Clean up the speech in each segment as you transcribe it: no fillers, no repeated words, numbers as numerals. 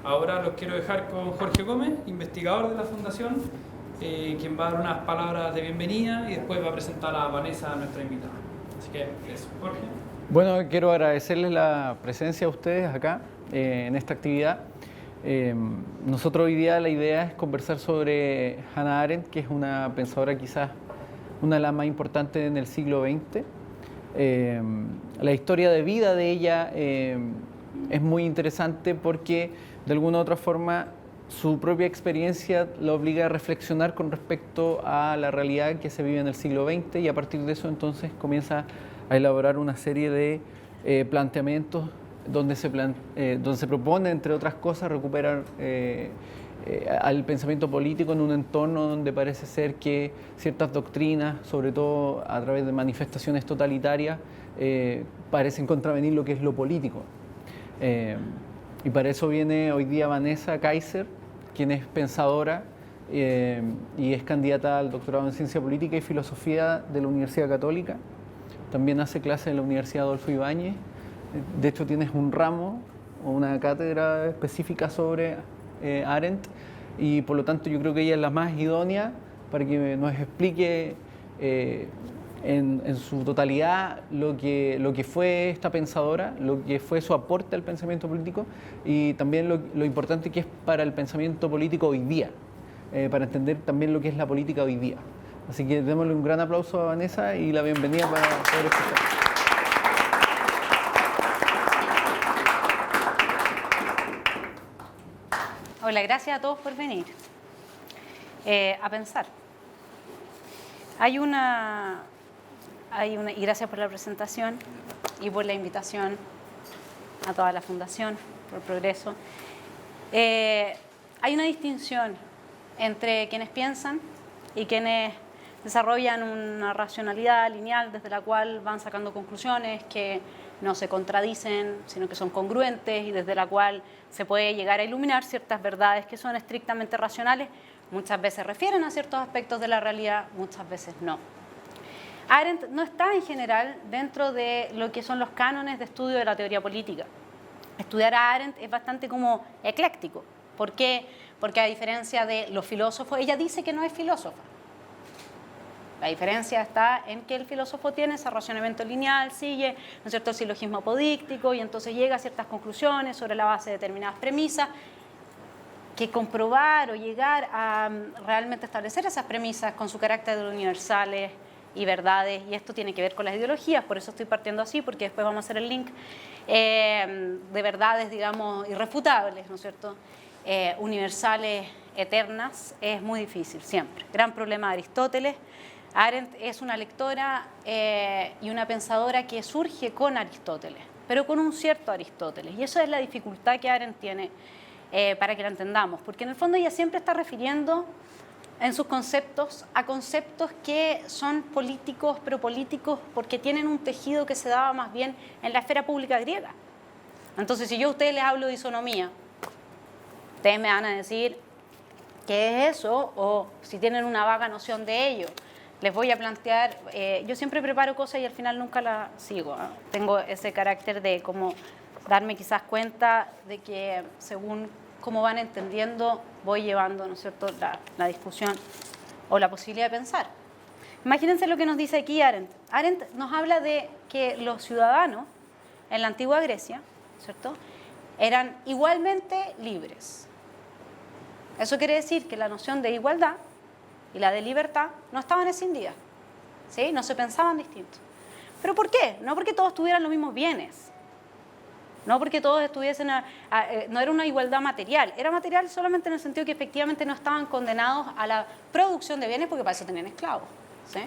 Ahora los quiero dejar con Jorge Gómez, investigador de la Fundación, quien va a dar unas palabras de bienvenida y después va a presentar a Vanessa, nuestra invitada. Así que eso, Jorge. Bueno, quiero agradecerles la presencia a ustedes acá en esta actividad. Nosotros hoy día la idea es conversar sobre Hannah Arendt, que es una pensadora quizás una de las más importantes en el siglo XX. La historia de vida de ella es muy interesante porque de alguna u otra forma su propia experiencia la obliga a reflexionar con respecto a la realidad que se vive en el siglo XX y a partir de eso entonces comienza a elaborar una serie de planteamientos donde se propone, entre otras cosas, recuperar al pensamiento político en un entorno donde parece ser que ciertas doctrinas, sobre todo a través de manifestaciones totalitarias, parecen contravenir lo que es lo político. Y para eso viene hoy día Vanessa Kaiser, quien es pensadora y es candidata al doctorado en Ciencia Política y Filosofía de la Universidad Católica. También hace clases en la Universidad Adolfo Ibáñez. De hecho, tienes un ramo o una cátedra específica sobre Arendt y por lo tanto yo creo que ella es la más idónea para que nos explique en su totalidad lo que fue esta pensadora, lo que fue su aporte al pensamiento político y también lo importante que es para el pensamiento político hoy día, para entender también lo que es la política hoy día. Así que démosle un gran aplauso a Vanessa y la bienvenida para poder escuchar. Hola, gracias a todos por venir a pensar. Y gracias por la presentación y por la invitación a toda la Fundación por Progreso. Hay una distinción entre quienes piensan y quienes desarrollan una racionalidad lineal desde la cual van sacando conclusiones que no se contradicen, sino que son congruentes y desde la cual se puede llegar a iluminar ciertas verdades que son estrictamente racionales. Muchas veces refieren a ciertos aspectos de la realidad, muchas veces no. Arendt no está en general dentro de lo que son los cánones de estudio de la teoría política. Estudiar a Arendt es bastante como ecléctico. ¿Por qué? Porque a diferencia de los filósofos, ella dice que no es filósofa. La diferencia está en que el filósofo tiene ese racionamiento lineal, sigue, ¿no es cierto?, el silogismo apodíctico y entonces llega a ciertas conclusiones sobre la base de determinadas premisas, que comprobar o llegar a realmente establecer esas premisas con su carácter de universales y verdades, y esto tiene que ver con las ideologías, por eso estoy partiendo así, porque después vamos a hacer el link de verdades, digamos, irrefutables, ¿no es cierto?, universales, eternas, es muy difícil, siempre. Gran problema de Aristóteles. Arendt es una lectora y una pensadora que surge con Aristóteles, pero con un cierto Aristóteles. Y eso es la dificultad que Arendt tiene para que la entendamos, porque en el fondo ella siempre está refiriendo en sus conceptos a conceptos que son políticos, pero políticos porque tienen un tejido que se daba más bien en la esfera pública griega. Entonces, si yo a ustedes les hablo de isonomía, ustedes me van a decir qué es eso o si tienen una vaga noción de ello. Les voy a plantear, yo siempre preparo cosas y al final nunca las sigo, ¿no? Tengo ese carácter de como darme quizás cuenta de que según cómo van entendiendo, voy llevando, ¿no es cierto?, la discusión o la posibilidad de pensar. Imagínense lo que nos dice aquí Arendt. Arendt nos habla de que los ciudadanos en la antigua Grecia, ¿cierto?, eran igualmente libres. Eso quiere decir que la noción de igualdad y la de libertad no estaban escindidas, ¿sí? No se pensaban distintos. ¿Pero por qué? No porque todos tuvieran los mismos bienes, no porque todos estuviesen, no era una igualdad material, era material solamente en el sentido que efectivamente no estaban condenados a la producción de bienes porque para eso tenían esclavos, ¿sí?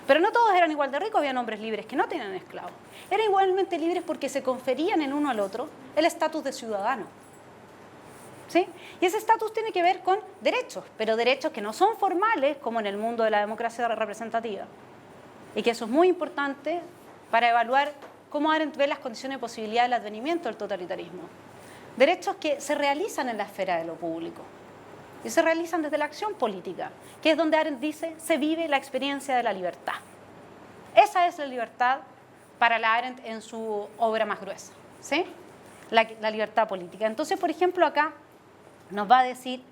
Pero no todos eran igual de ricos, había hombres libres que no tenían esclavos. Eran igualmente libres porque se conferían el uno al otro el estatus de ciudadano. ¿Sí? Y ese estatus tiene que ver con derechos, pero derechos que no son formales, como en el mundo de la democracia representativa. Y que eso es muy importante para evaluar cómo Arendt ve las condiciones de posibilidad del advenimiento del totalitarismo. Derechos que se realizan en la esfera de lo público y se realizan desde la acción política, que es donde Arendt dice se vive la experiencia de la libertad. Esa es la libertad para la Arendt en su obra más gruesa, ¿sí? La libertad política. Entonces, por ejemplo, acá nos va a decir,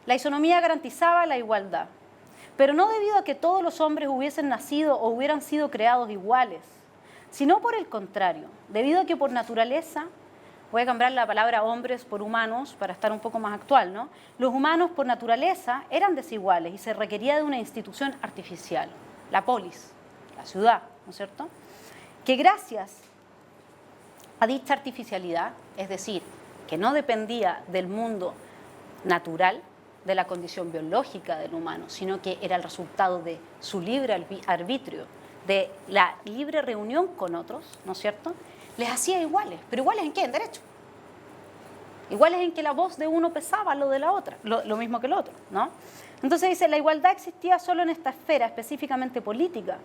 la isonomía garantizaba la igualdad, pero no debido a que todos los hombres hubiesen nacido o hubieran sido creados iguales, sino por el contrario, debido a que por naturaleza, voy a cambiar la palabra hombres por humanos para estar un poco más actual, ¿no? Los humanos por naturaleza eran desiguales y se requería de una institución artificial, la polis, la ciudad, ¿no es cierto?, que gracias a dicha artificialidad, es decir, que no dependía del mundo natural, de la condición biológica del humano, sino que era el resultado de su libre arbitrio, de la libre reunión con otros, ¿no es cierto?, les hacía iguales. ¿Pero iguales en qué? En derecho. Iguales en que la voz de uno pesaba lo de la otra, lo mismo que el otro, ¿no? Entonces dice, la igualdad existía solo en esta esfera específicamente política,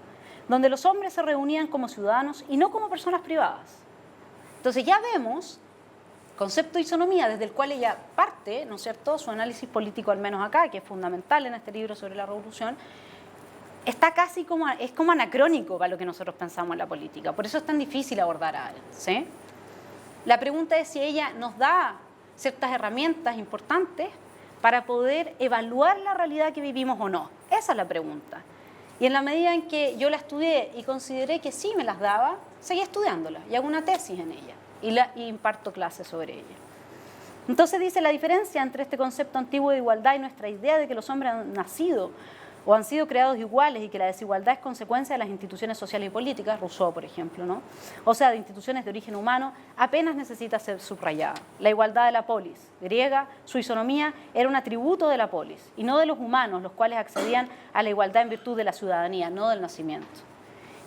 donde los hombres se reunían como ciudadanos y no como personas privadas. Entonces ya vemos concepto de isonomía desde el cual ella parte, ¿no es cierto?, su análisis político, al menos acá, que es fundamental en este libro sobre la revolución, está casi como, es como anacrónico para lo que nosotros pensamos en la política. Por eso es tan difícil abordar a Arendt, ¿sí? La pregunta es si ella nos da ciertas herramientas importantes para poder evaluar la realidad que vivimos o no. Esa es la pregunta. Y en la medida en que yo la estudié y consideré que sí me las daba, seguí estudiándola y hago una tesis en ella y imparto clases sobre ella. Entonces dice, la diferencia entre este concepto antiguo de igualdad y nuestra idea de que los hombres han nacido o han sido creados iguales y que la desigualdad es consecuencia de las instituciones sociales y políticas, Rousseau, por ejemplo, ¿no?, o sea, de instituciones de origen humano, apenas necesita ser subrayada. La igualdad de la polis griega, su isonomía, era un atributo de la polis y no de los humanos, los cuales accedían a la igualdad en virtud de la ciudadanía, no del nacimiento.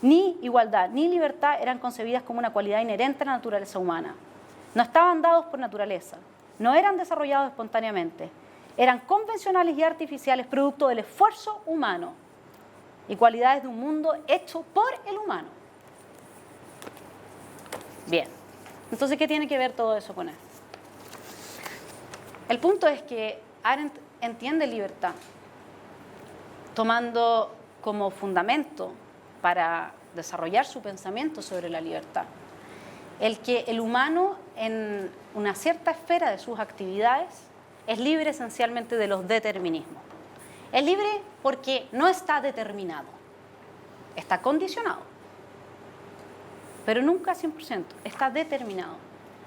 Ni igualdad ni libertad eran concebidas como una cualidad inherente a la naturaleza humana. No estaban dados por naturaleza, no eran desarrollados espontáneamente, eran convencionales y artificiales, producto del esfuerzo humano y cualidades de un mundo hecho por el humano. Bien, entonces, ¿qué tiene que ver todo eso con él? El punto es que Arendt entiende libertad tomando como fundamento para desarrollar su pensamiento sobre la libertad el que el humano en una cierta esfera de sus actividades es libre esencialmente de los determinismos. Es libre porque no está determinado, está condicionado, pero nunca 100%, está determinado.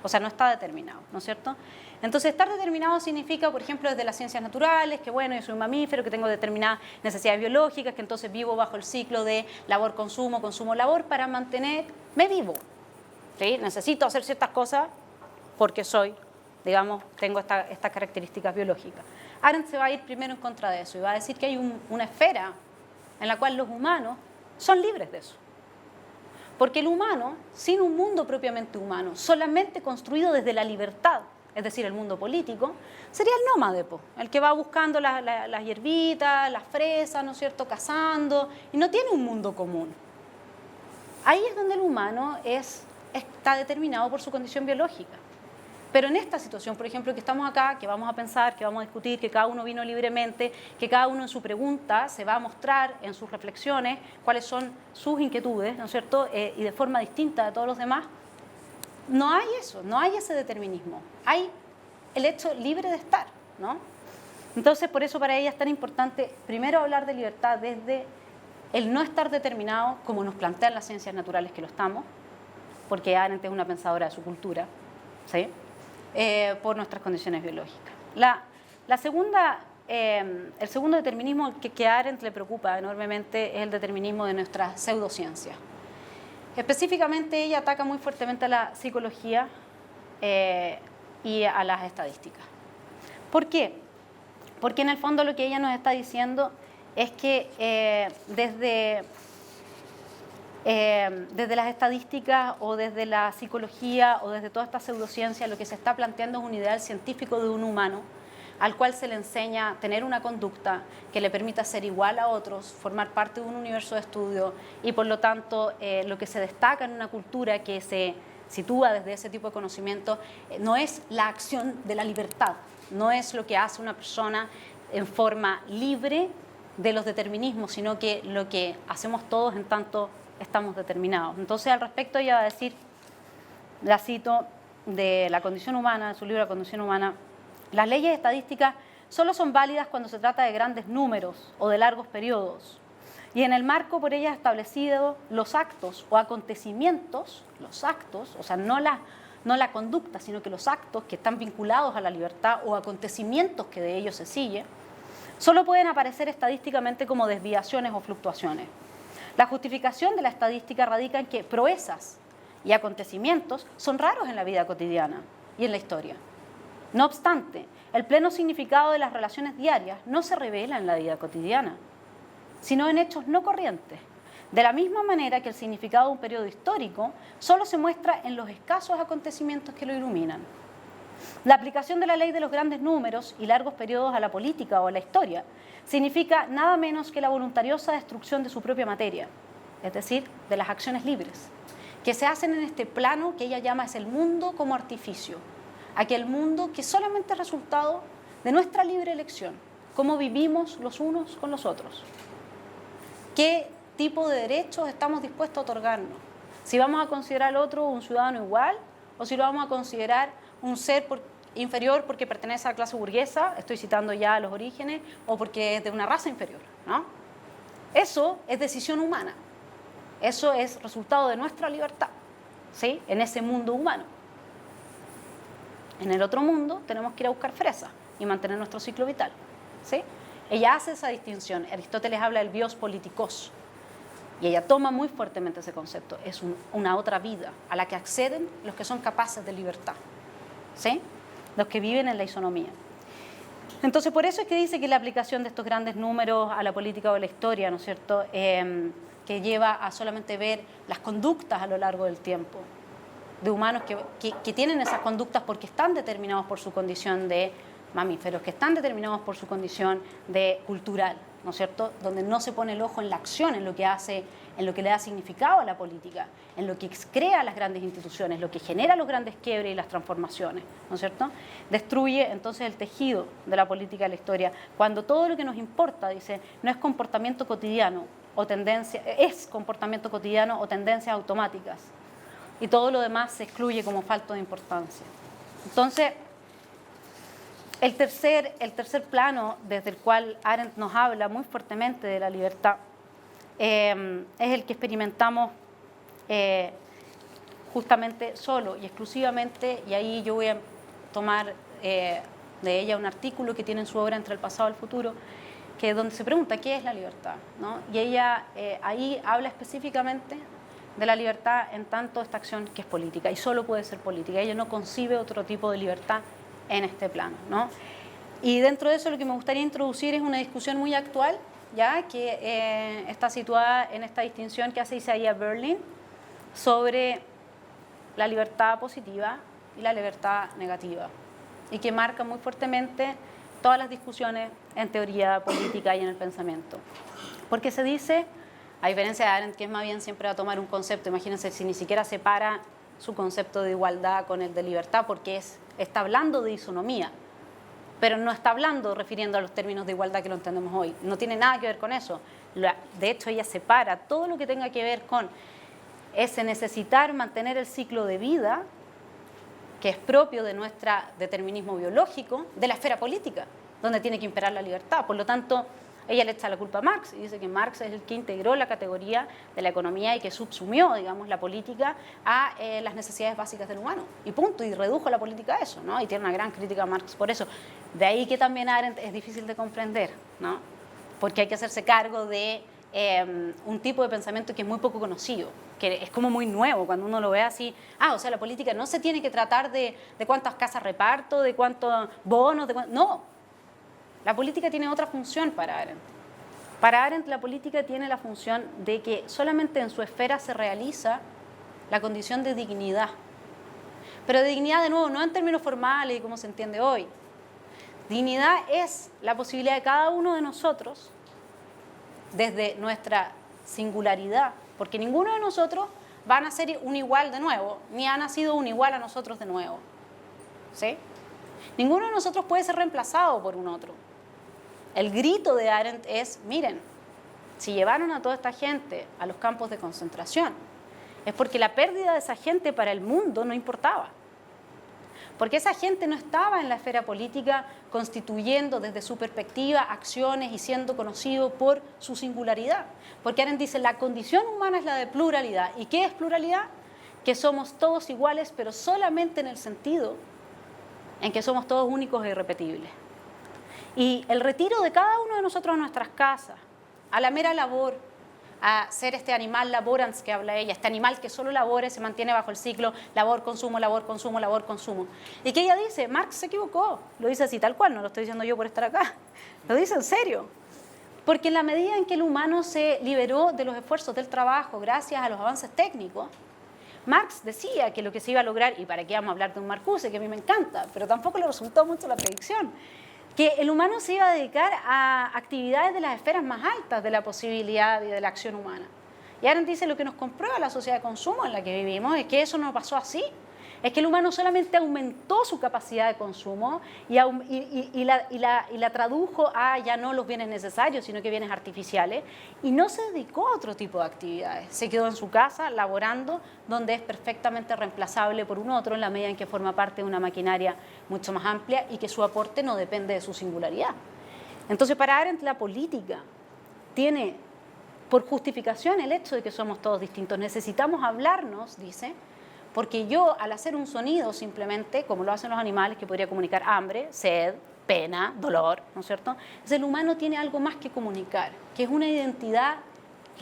O sea, no está determinado, ¿no es cierto? Entonces, estar determinado significa, por ejemplo, desde las ciencias naturales, que bueno, yo soy un mamífero, que tengo determinadas necesidades biológicas, que entonces vivo bajo el ciclo de labor-consumo, consumo-labor, para mantenerme vivo. ¿Sí? Necesito hacer ciertas cosas porque soy, digamos, tengo estas características biológicas. Arendt se va a ir primero en contra de eso y va a decir que hay una esfera en la cual los humanos son libres de eso. Porque el humano, sin un mundo propiamente humano, solamente construido desde la libertad, es decir, el mundo político, sería el nómade, el que va buscando las hierbitas, las fresas, ¿no es cierto?, cazando, y no tiene un mundo común. Ahí es donde el humano está determinado por su condición biológica. Pero en esta situación, por ejemplo, que estamos acá, que vamos a pensar, que vamos a discutir, que cada uno vino libremente, que cada uno en su pregunta se va a mostrar en sus reflexiones cuáles son sus inquietudes, ¿no es cierto?, y de forma distinta de todos los demás, no hay eso, no hay ese determinismo. Hay el hecho libre de estar, ¿no? Entonces, por eso para ella es tan importante primero hablar de libertad desde el no estar determinado, como nos plantean las ciencias naturales que lo estamos, porque Arendt es una pensadora de su cultura, ¿sí?, por nuestras condiciones biológicas. El segundo determinismo que a Arendt le preocupa enormemente es el determinismo de nuestras pseudociencias. Específicamente, ella ataca muy fuertemente a la psicología y a las estadísticas. ¿Por qué? Porque en el fondo lo que ella nos está diciendo es que desde las estadísticas o desde la psicología o desde toda esta pseudociencia, lo que se está planteando es un ideal científico de un humano al cual se le enseña a tener una conducta que le permita ser igual a otros, formar parte de un universo de estudio y por lo tanto lo que se destaca en una cultura que se sitúa desde ese tipo de conocimiento no es la acción de la libertad, no es lo que hace una persona en forma libre de los determinismos, sino que lo que hacemos todos en tanto estamos determinados. Entonces, al respecto, ella va a decir, la cito de La condición humana, de su libro La condición humana, Las leyes estadísticas solo son válidas cuando se trata de grandes números o de largos periodos. Y en el marco por ellas establecido, los actos o acontecimientos, o sea, no la conducta, sino que los actos que están vinculados a la libertad o acontecimientos que de ellos se sigue, solo pueden aparecer estadísticamente como desviaciones o fluctuaciones. La justificación de la estadística radica en que proezas y acontecimientos son raros en la vida cotidiana y en la historia. No obstante, el pleno significado de las relaciones diarias no se revela en la vida cotidiana, sino en hechos no corrientes. De la misma manera que el significado de un periodo histórico solo se muestra en los escasos acontecimientos que lo iluminan. La aplicación de la ley de los grandes números y largos periodos a la política o a la historia significa nada menos que la voluntariosa destrucción de su propia materia, es decir, de las acciones libres, que se hacen en este plano que ella llama es el mundo como artificio, aquel mundo que solamente es resultado de nuestra libre elección, cómo vivimos los unos con los otros, qué tipo de derechos estamos dispuestos a otorgarnos, si vamos a considerar al otro un ciudadano igual o si lo vamos a considerar un ser inferior porque pertenece a la clase burguesa, estoy citando ya los orígenes, o porque es de una raza inferior, ¿no? Eso es decisión humana, eso es resultado de nuestra libertad, ¿sí? En ese mundo humano. En el otro mundo tenemos que ir a buscar fresas y mantener nuestro ciclo vital, ¿sí? Ella hace esa distinción. Aristóteles habla del bios politikos y ella toma muy fuertemente ese concepto. Es una otra vida a la que acceden los que son capaces de libertad, ¿sí? Los que viven en la isonomía. Entonces, por eso es que dice que la aplicación de estos grandes números a la política o a la historia, ¿no es cierto?, que lleva a solamente ver las conductas a lo largo del tiempo de humanos que tienen esas conductas porque están determinados por su condición de mamíferos, que están determinados por su condición de cultural, ¿no es cierto?, donde no se pone el ojo en la acción, en lo que hace, en lo que le da significado a la política, en lo que crea las grandes instituciones, lo que genera los grandes quiebres y las transformaciones, ¿no es cierto? Destruye entonces el tejido de la política de la historia, cuando todo lo que nos importa, dice, no es comportamiento cotidiano o tendencia, es comportamiento cotidiano o tendencias automáticas, y todo lo demás se excluye como falto de importancia. Entonces, el tercer plano desde el cual Arendt nos habla muy fuertemente de la libertad es el que experimentamos justamente solo y exclusivamente, y ahí yo voy a tomar de ella un artículo que tiene en su obra Entre el pasado y el futuro, que es donde se pregunta qué es la libertad, ¿no? Y ella ahí habla específicamente de la libertad en tanto esta acción que es política, y solo puede ser política. Ella no concibe otro tipo de libertad en este plano, ¿no? Y dentro de eso lo que me gustaría introducir es una discusión muy actual, ya que está situada en esta distinción que hace Isaiah Berlin sobre la libertad positiva y la libertad negativa, y que marca muy fuertemente todas las discusiones en teoría política y en el pensamiento. Porque se dice, a diferencia de Arendt, que es más bien siempre va a tomar un concepto, imagínense si ni siquiera separa su concepto de igualdad con el de libertad, porque está hablando de isonomía, pero no está hablando refiriendo a los términos de igualdad que lo entendemos hoy. No tiene nada que ver con eso. De hecho, ella separa todo lo que tenga que ver con ese necesitar mantener el ciclo de vida, que es propio de nuestro determinismo biológico, de la esfera política, donde tiene que imperar la libertad. Por lo tanto, ella le echa la culpa a Marx y dice que Marx es el que integró la categoría de la economía y que subsumió, digamos, la política a las necesidades básicas del humano. Y punto, y redujo la política a eso, ¿no? Y tiene una gran crítica a Marx por eso. De ahí que también Arendt es difícil de comprender, ¿no? Porque hay que hacerse cargo de un tipo de pensamiento que es muy poco conocido, que es como muy nuevo cuando uno lo ve así. O sea, la política no se tiene que tratar de cuántas casas reparto, de cuántos bonos, no. La política tiene otra función para Arendt. Para Arendt la política tiene la función de que solamente en su esfera se realiza la condición de dignidad. Pero de dignidad, de nuevo, no en términos formales y como se entiende hoy. Dignidad es la posibilidad de cada uno de nosotros, desde nuestra singularidad, porque ninguno de nosotros va a nacer un igual de nuevo, ni ha nacido un igual a nosotros de nuevo, ¿sí? Ninguno de nosotros puede ser reemplazado por un otro. El grito de Arendt es, miren, si llevaron a toda esta gente a los campos de concentración, es porque la pérdida de esa gente para el mundo no importaba. porque esa gente no estaba en la esfera política constituyendo desde su perspectiva acciones y siendo conocido por su singularidad. Porque Arendt dice, la condición humana es la de pluralidad. ¿Y qué es pluralidad? Que somos todos iguales, pero solamente en el sentido en que somos todos únicos e irrepetibles. Y el retiro de cada uno de nosotros a nuestras casas, a la mera labor, a ser este animal laborans que habla ella, este animal que solo labora y se mantiene bajo el ciclo labor, consumo, labor, consumo, labor, consumo. Y que ella dice, Marx se equivocó, lo dice así tal cual, no lo estoy diciendo yo por estar acá, lo dice en serio. Porque en la medida en que el humano se liberó de los esfuerzos del trabajo gracias a los avances técnicos, Marx decía que lo que se iba a lograr, y para qué vamos a hablar de un Marcuse, que a mí me encanta, pero tampoco le resultó mucho la predicción, que el humano se iba a dedicar a actividades de las esferas más altas de la posibilidad y de la acción humana. Y Arendt dice, lo que nos comprueba la sociedad de consumo en la que vivimos es que eso no pasó así. Es que el humano solamente aumentó su capacidad de consumo y la tradujo a ya no los bienes necesarios, sino que bienes artificiales, y no se dedicó a otro tipo de actividades. Se quedó en su casa laborando, donde es perfectamente reemplazable por un otro en la medida en que forma parte de una maquinaria mucho más amplia y que su aporte no depende de su singularidad. Entonces, para Arendt, la política tiene por justificación el hecho de que somos todos distintos. Necesitamos hablarnos, dice, porque yo, al hacer un sonido simplemente, como lo hacen los animales, que podría comunicar hambre, sed, pena, dolor, ¿no es cierto? Entonces, el humano tiene algo más que comunicar, que es una identidad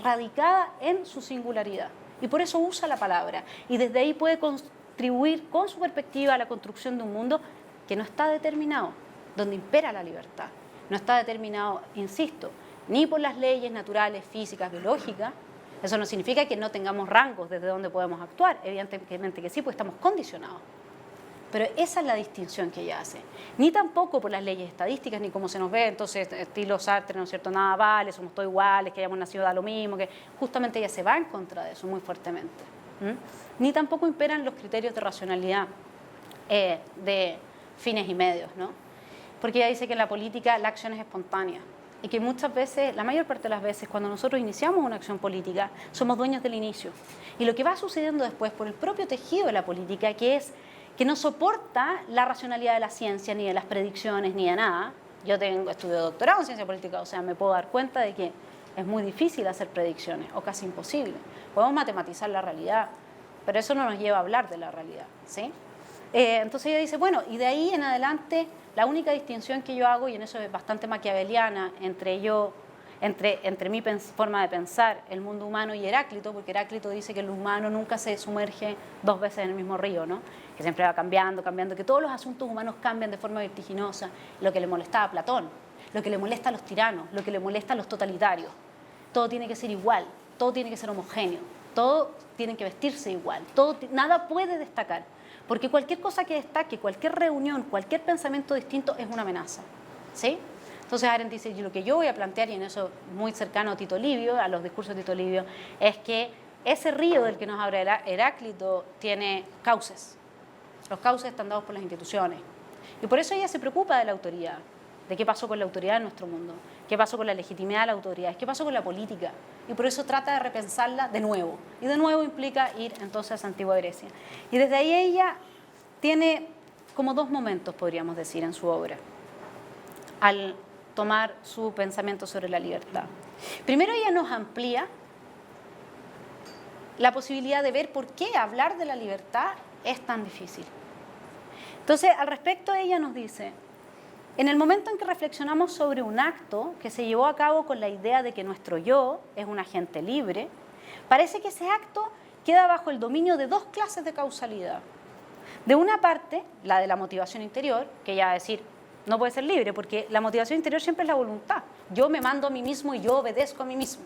radicada en su singularidad. Y por eso usa la palabra. Y desde ahí puede contribuir con su perspectiva a la construcción de un mundo que no está determinado, donde impera la libertad. No está determinado, insisto, ni por las leyes naturales, físicas, biológicas. Eso no significa que no tengamos rangos desde donde podemos actuar, evidentemente que sí, pues estamos condicionados. Pero esa es la distinción que ella hace. Ni tampoco por las leyes estadísticas, ni como se nos ve, entonces, estilo Sartre, ¿no es cierto? Nada vale, somos todos iguales, que hayamos nacido da lo mismo, que justamente ella se va en contra de eso muy fuertemente. Ni tampoco imperan los criterios de racionalidad de fines y medios, ¿no? Porque ella dice que en la política la acción es espontánea. Y que muchas veces, la mayor parte de las veces, cuando nosotros iniciamos una acción política, somos dueños del inicio. Y lo que va sucediendo después por el propio tejido de la política, que es que no soporta la racionalidad de la ciencia, ni de las predicciones, ni de nada. Yo estudio doctorado en ciencia política, o sea, me puedo dar cuenta de que es muy difícil hacer predicciones, o casi imposible. Podemos matematizar la realidad, pero eso no nos lleva a hablar de la realidad, ¿sí? Entonces ella dice, bueno, y de ahí en adelante, la única distinción que yo hago, y en eso es bastante maquiaveliana, entre mi forma de pensar el mundo humano y Heráclito, porque Heráclito dice que el humano nunca se sumerge dos veces en el mismo río, ¿no? Que siempre va cambiando, que todos los asuntos humanos cambian de forma vertiginosa, lo que le molestaba a Platón, lo que le molesta a los tiranos, lo que le molesta a los totalitarios. Todo tiene que ser igual, todo tiene que ser homogéneo, todo tiene que vestirse igual, nada puede destacar. Porque cualquier cosa que destaque, cualquier reunión, cualquier pensamiento distinto es una amenaza, ¿sí? Entonces Arendt dice, lo que yo voy a plantear, y en eso muy cercano a Tito Livio, a los discursos de Tito Livio, es que ese río del que nos habla Heráclito tiene cauces. Los cauces están dados por las instituciones. Y por eso ella se preocupa de la autoridad, de qué pasó con la autoridad en nuestro mundo, qué pasó con la legitimidad de la autoridad, qué pasó con la política. Y por eso trata de repensarla de nuevo. Y de nuevo implica ir entonces a Antigua Grecia. Y desde ahí ella tiene como dos momentos, podríamos decir, en su obra, al tomar su pensamiento sobre la libertad. Primero, ella nos amplía la posibilidad de ver por qué hablar de la libertad es tan difícil. Entonces, al respecto, ella nos dice, en el momento en que reflexionamos sobre un acto que se llevó a cabo con la idea de que nuestro yo es un agente libre, parece que ese acto queda bajo el dominio de dos clases de causalidad. De una parte, la de la motivación interior, que ya va a decir, no puede ser libre, porque la motivación interior siempre es la voluntad. Yo me mando a mí mismo y yo obedezco a mí mismo.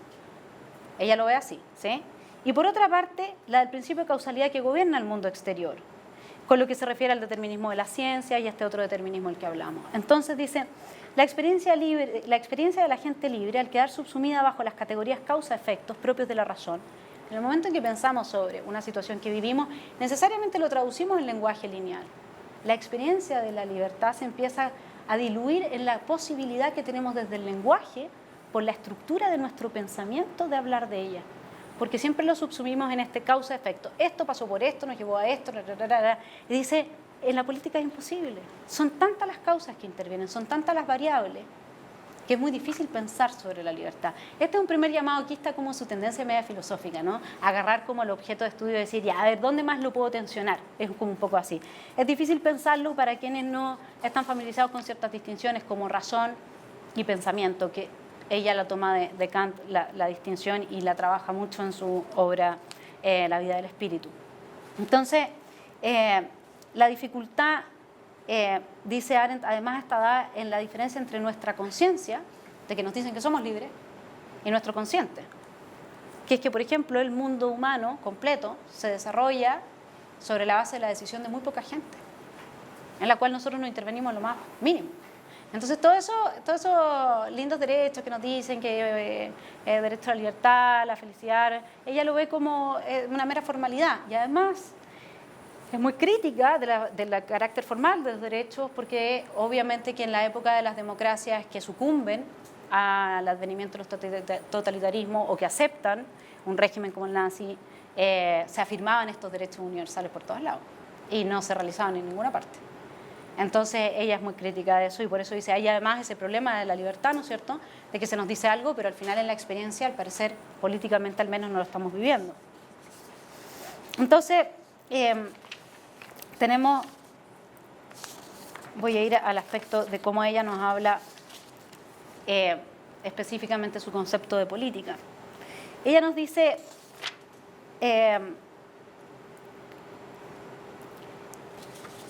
Ella lo ve así, ¿sí? Y por otra parte, la del principio de causalidad que gobierna el mundo exterior, con lo que se refiere al determinismo de la ciencia y a este otro determinismo del que hablamos. Entonces dice, la experiencia de la gente libre, al quedar subsumida bajo las categorías causa-efectos propios de la razón, en el momento en que pensamos sobre una situación que vivimos, necesariamente lo traducimos en lenguaje lineal. La experiencia de la libertad se empieza a diluir en la posibilidad que tenemos desde el lenguaje, por la estructura de nuestro pensamiento, de hablar de ella. Porque siempre lo subsumimos en este causa-efecto. Esto pasó por esto, nos llevó a esto, y dice, en la política es imposible. Son tantas las causas que intervienen, son tantas las variables, que es muy difícil pensar sobre la libertad. Este es un primer llamado, aquí está como su tendencia media filosófica, ¿no? Agarrar como el objeto de estudio y decir, ya, a ver, ¿dónde más lo puedo tensionar? Es como un poco así. Es difícil pensarlo para quienes no están familiarizados con ciertas distinciones como razón y pensamiento, que ella la toma de Kant, la distinción, y la trabaja mucho en su obra La vida del espíritu. Entonces, la dificultad, dice Arendt, además está dada en la diferencia entre nuestra conciencia, de que nos dicen que somos libres, y nuestro consciente. Que es que, por ejemplo, el mundo humano completo se desarrolla sobre la base de la decisión de muy poca gente, en la cual nosotros no intervenimos lo más mínimo. Entonces, todos esos lindos derechos que nos dicen, que derecho a la libertad, la felicidad, ella lo ve como una mera formalidad. Y además es muy crítica del carácter formal de los derechos, porque obviamente que en la época de las democracias que sucumben al advenimiento de los totalitarismos o que aceptan un régimen como el nazi, se afirmaban estos derechos universales por todos lados y no se realizaban en ninguna parte. Entonces ella es muy crítica de eso y por eso dice, hay además ese problema de la libertad, ¿no es cierto?, de que se nos dice algo, pero al final en la experiencia, al parecer, políticamente al menos no lo estamos viviendo. Entonces, voy a ir al aspecto de cómo ella nos habla específicamente su concepto de política. Ella nos dice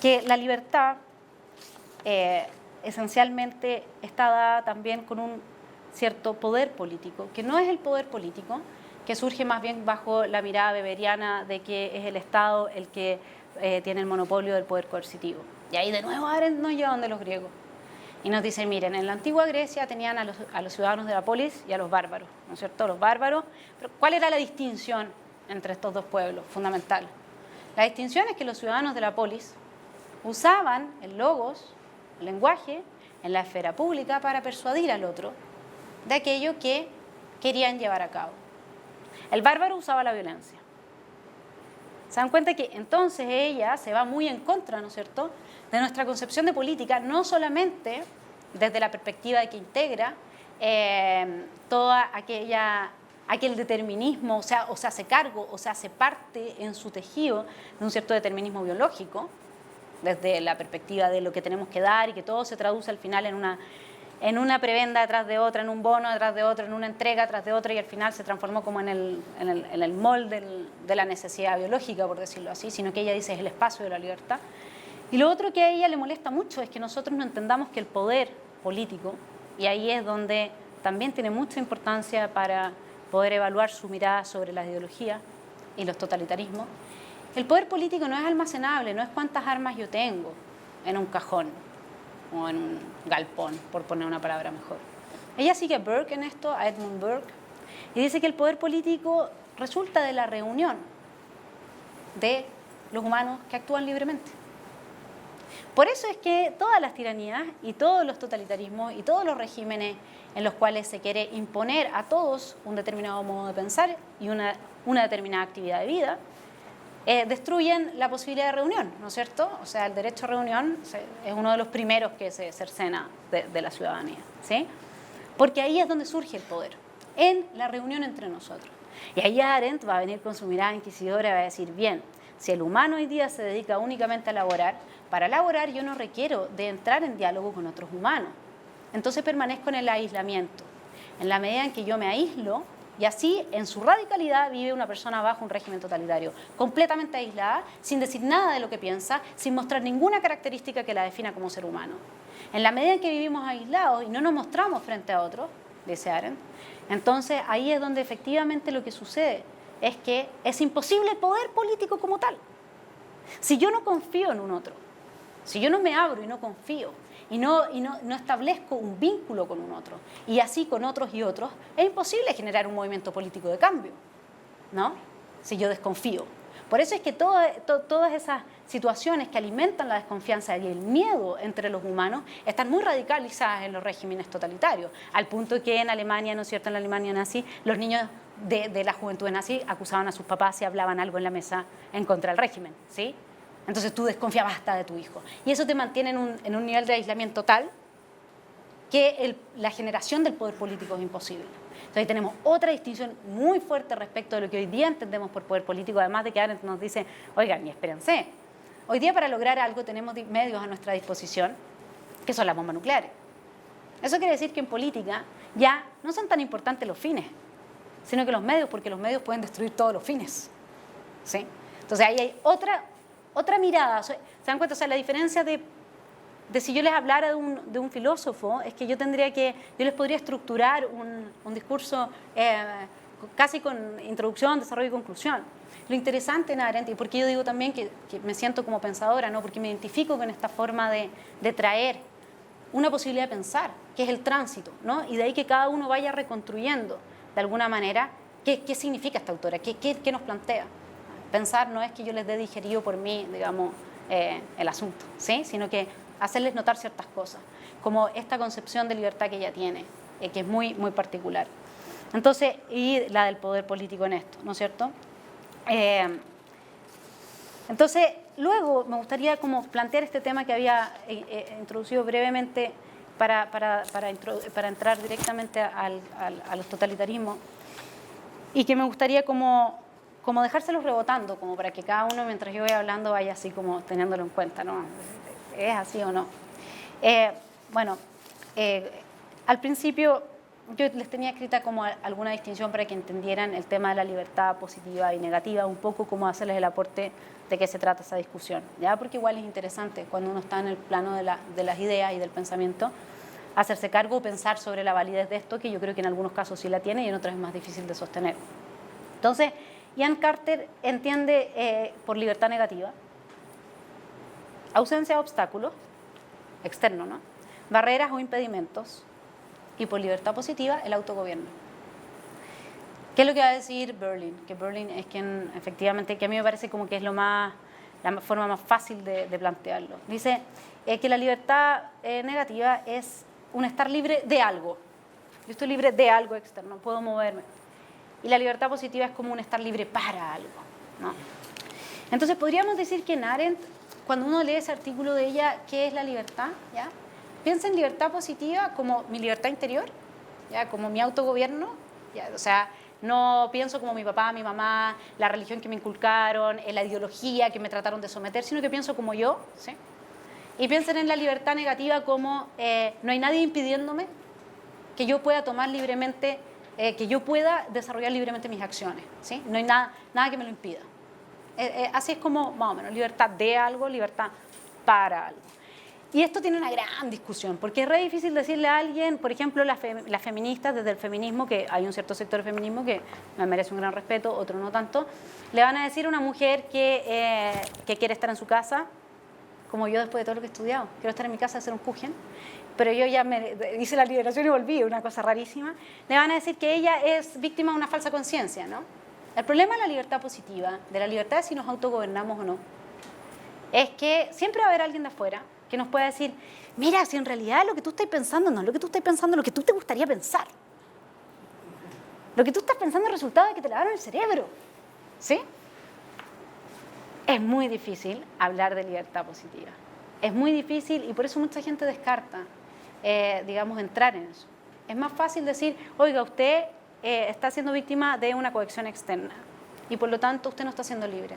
que la libertad esencialmente está dada también con un cierto poder político, que no es el poder político, que surge más bien bajo la mirada weberiana de que es el Estado el que tiene el monopolio del poder coercitivo. Y ahí de nuevo Arendt nos lleva donde los griegos. Y nos dice, miren, en la antigua Grecia tenían a los ciudadanos de la polis y a los bárbaros, ¿no es cierto? Los bárbaros. Pero ¿cuál era la distinción entre estos dos pueblos? Fundamental. La distinción es que los ciudadanos de la polis usaban el logos, el lenguaje, en la esfera pública para persuadir al otro de aquello que querían llevar a cabo. El bárbaro usaba la violencia. Se dan cuenta que entonces ella se va muy en contra, ¿no es cierto?, de nuestra concepción de política, no solamente desde la perspectiva de que integra toda aquel determinismo, o sea, se hace cargo, o se hace parte en su tejido de un cierto determinismo biológico, desde la perspectiva de lo que tenemos que dar y que todo se traduce al final en una prebenda detrás de otra, en un bono detrás de otro, en una entrega detrás de otra, y al final se transformó como en el molde de la necesidad biológica, por decirlo así, sino que ella dice es el espacio de la libertad. Y lo otro que a ella le molesta mucho es que nosotros no entendamos que el poder político, y ahí es donde también tiene mucha importancia para poder evaluar su mirada sobre las ideologías y los totalitarismos, el poder político no es almacenable, no es cuántas armas yo tengo en un cajón o en un galpón, por poner una palabra mejor. Ella sigue a Burke en esto, a Edmund Burke, y dice que el poder político resulta de la reunión de los humanos que actúan libremente. Por eso es que todas las tiranías y todos los totalitarismos y todos los regímenes en los cuales se quiere imponer a todos un determinado modo de pensar y una determinada actividad de vida, destruyen la posibilidad de reunión, ¿no es cierto? O sea, el derecho a reunión es uno de los primeros que se cercena de la ciudadanía, ¿sí? Porque ahí es donde surge el poder, en la reunión entre nosotros. Y ahí Arendt va a venir con su mirada inquisidora y va a decir, bien, si el humano hoy día se dedica únicamente a laborar, para laborar yo no requiero de entrar en diálogo con otros humanos. Entonces permanezco en el aislamiento. En la medida en que yo me aíslo, y así, en su radicalidad, vive una persona bajo un régimen totalitario, completamente aislada, sin decir nada de lo que piensa, sin mostrar ninguna característica que la defina como ser humano. En la medida en que vivimos aislados y no nos mostramos frente a otros, dice Arendt, entonces ahí es donde efectivamente lo que sucede es que es imposible el poder político como tal. Si yo no confío en un otro, si yo no me abro y no confío, y no establezco un vínculo con un otro, y así con otros y otros, es imposible generar un movimiento político de cambio, ¿no? Si yo desconfío. Por eso es que todas esas situaciones que alimentan la desconfianza y el miedo entre los humanos están muy radicalizadas en los regímenes totalitarios, al punto que en Alemania, ¿no es cierto?, en la Alemania nazi, los niños de la juventud nazi acusaban a sus papás si hablaban algo en la mesa en contra del régimen, ¿sí? Entonces tú desconfiabas hasta de tu hijo. Y eso te mantiene en un nivel de aislamiento tal que la generación del poder político es imposible. Entonces ahí tenemos otra distinción muy fuerte respecto de lo que hoy día entendemos por poder político, además de que Arendt nos dice, oigan, y espérense, hoy día para lograr algo tenemos medios a nuestra disposición, que son las bombas nucleares. Eso quiere decir que en política ya no son tan importantes los fines, sino que los medios, porque los medios pueden destruir todos los fines. ¿Sí? Entonces ahí hay otra mirada. ¿Se dan cuenta? O sea, la diferencia de si yo les hablara de un filósofo es que yo les podría estructurar un discurso casi con introducción, desarrollo y conclusión. Lo interesante en Arendt, y porque yo digo también que me siento como pensadora, ¿no? Porque me identifico con esta forma de traer una posibilidad de pensar, que es el tránsito, ¿no? Y de ahí que cada uno vaya reconstruyendo de alguna manera qué significa esta autora, qué nos plantea. Pensar no es que yo les dé digerido por mí, digamos, el asunto, ¿sí? Sino que hacerles notar ciertas cosas, como esta concepción de libertad que ella tiene, que es muy, muy particular. Entonces, y la del poder político en esto, ¿no es cierto? Entonces, luego me gustaría como plantear este tema que había introducido brevemente para entrar directamente a los totalitarismos y que me gustaría como dejárselos rebotando, como para que cada uno mientras yo voy hablando vaya así como teniéndolo en cuenta, ¿no? ¿Es así o no? Al principio yo les tenía escrita como alguna distinción para que entendieran el tema de la libertad positiva y negativa, un poco como hacerles el aporte de qué se trata esa discusión, ¿ya? Porque igual es interesante cuando uno está en el plano de las ideas y del pensamiento, hacerse cargo o pensar sobre la validez de esto, que yo creo que en algunos casos sí la tiene y en otros es más difícil de sostener. Entonces, Ian Carter entiende por libertad negativa ausencia de obstáculos externos, ¿no? Barreras o impedimentos, y por libertad positiva el autogobierno. ¿Qué es lo que va a decir Berlin? Que Berlin es quien efectivamente, que a mí me parece como que es la forma más fácil de plantearlo. Dice que la libertad negativa es un estar libre de algo. Yo estoy libre de algo externo, puedo moverme. Y la libertad positiva es como un estar libre para algo, ¿no? Entonces podríamos decir que en Arendt, cuando uno lee ese artículo de ella, ¿qué es la libertad? ¿Ya? Piensa en libertad positiva como mi libertad interior, ¿ya? Como mi autogobierno, ¿ya? O sea, no pienso como mi papá, mi mamá, la religión que me inculcaron, la ideología que me trataron de someter, sino que pienso como yo, ¿sí? Y piensen en la libertad negativa como no hay nadie impidiéndome que yo pueda tomar libremente, que yo pueda desarrollar libremente mis acciones, ¿sí? No hay nada que me lo impida. Así es como, más o menos, libertad de algo, libertad para algo. Y esto tiene una gran discusión, porque es re difícil decirle a alguien, por ejemplo, las feministas desde el feminismo, que hay un cierto sector del feminismo que me merece un gran respeto, otro no tanto, le van a decir a una mujer que quiere estar en su casa, como yo después de todo lo que he estudiado, quiero estar en mi casa a hacer un kuchen, pero yo ya me hice la liberación y volví, una cosa rarísima, le van a decir que ella es víctima de una falsa conciencia, ¿no? El problema de la libertad positiva, de la libertad de si nos autogobernamos o no, es que siempre va a haber alguien de afuera que nos pueda decir, mira, si en realidad lo que tú estás pensando no es lo que tú estás pensando, lo que tú te gustaría pensar. Lo que tú estás pensando es el resultado de que te lavaron el cerebro, ¿sí? Es muy difícil hablar de libertad positiva. Es muy difícil y por eso mucha gente descarta, digamos, entrar en eso. Es más fácil decir, oiga, usted está siendo víctima de una coacción externa y por lo tanto usted no está siendo libre.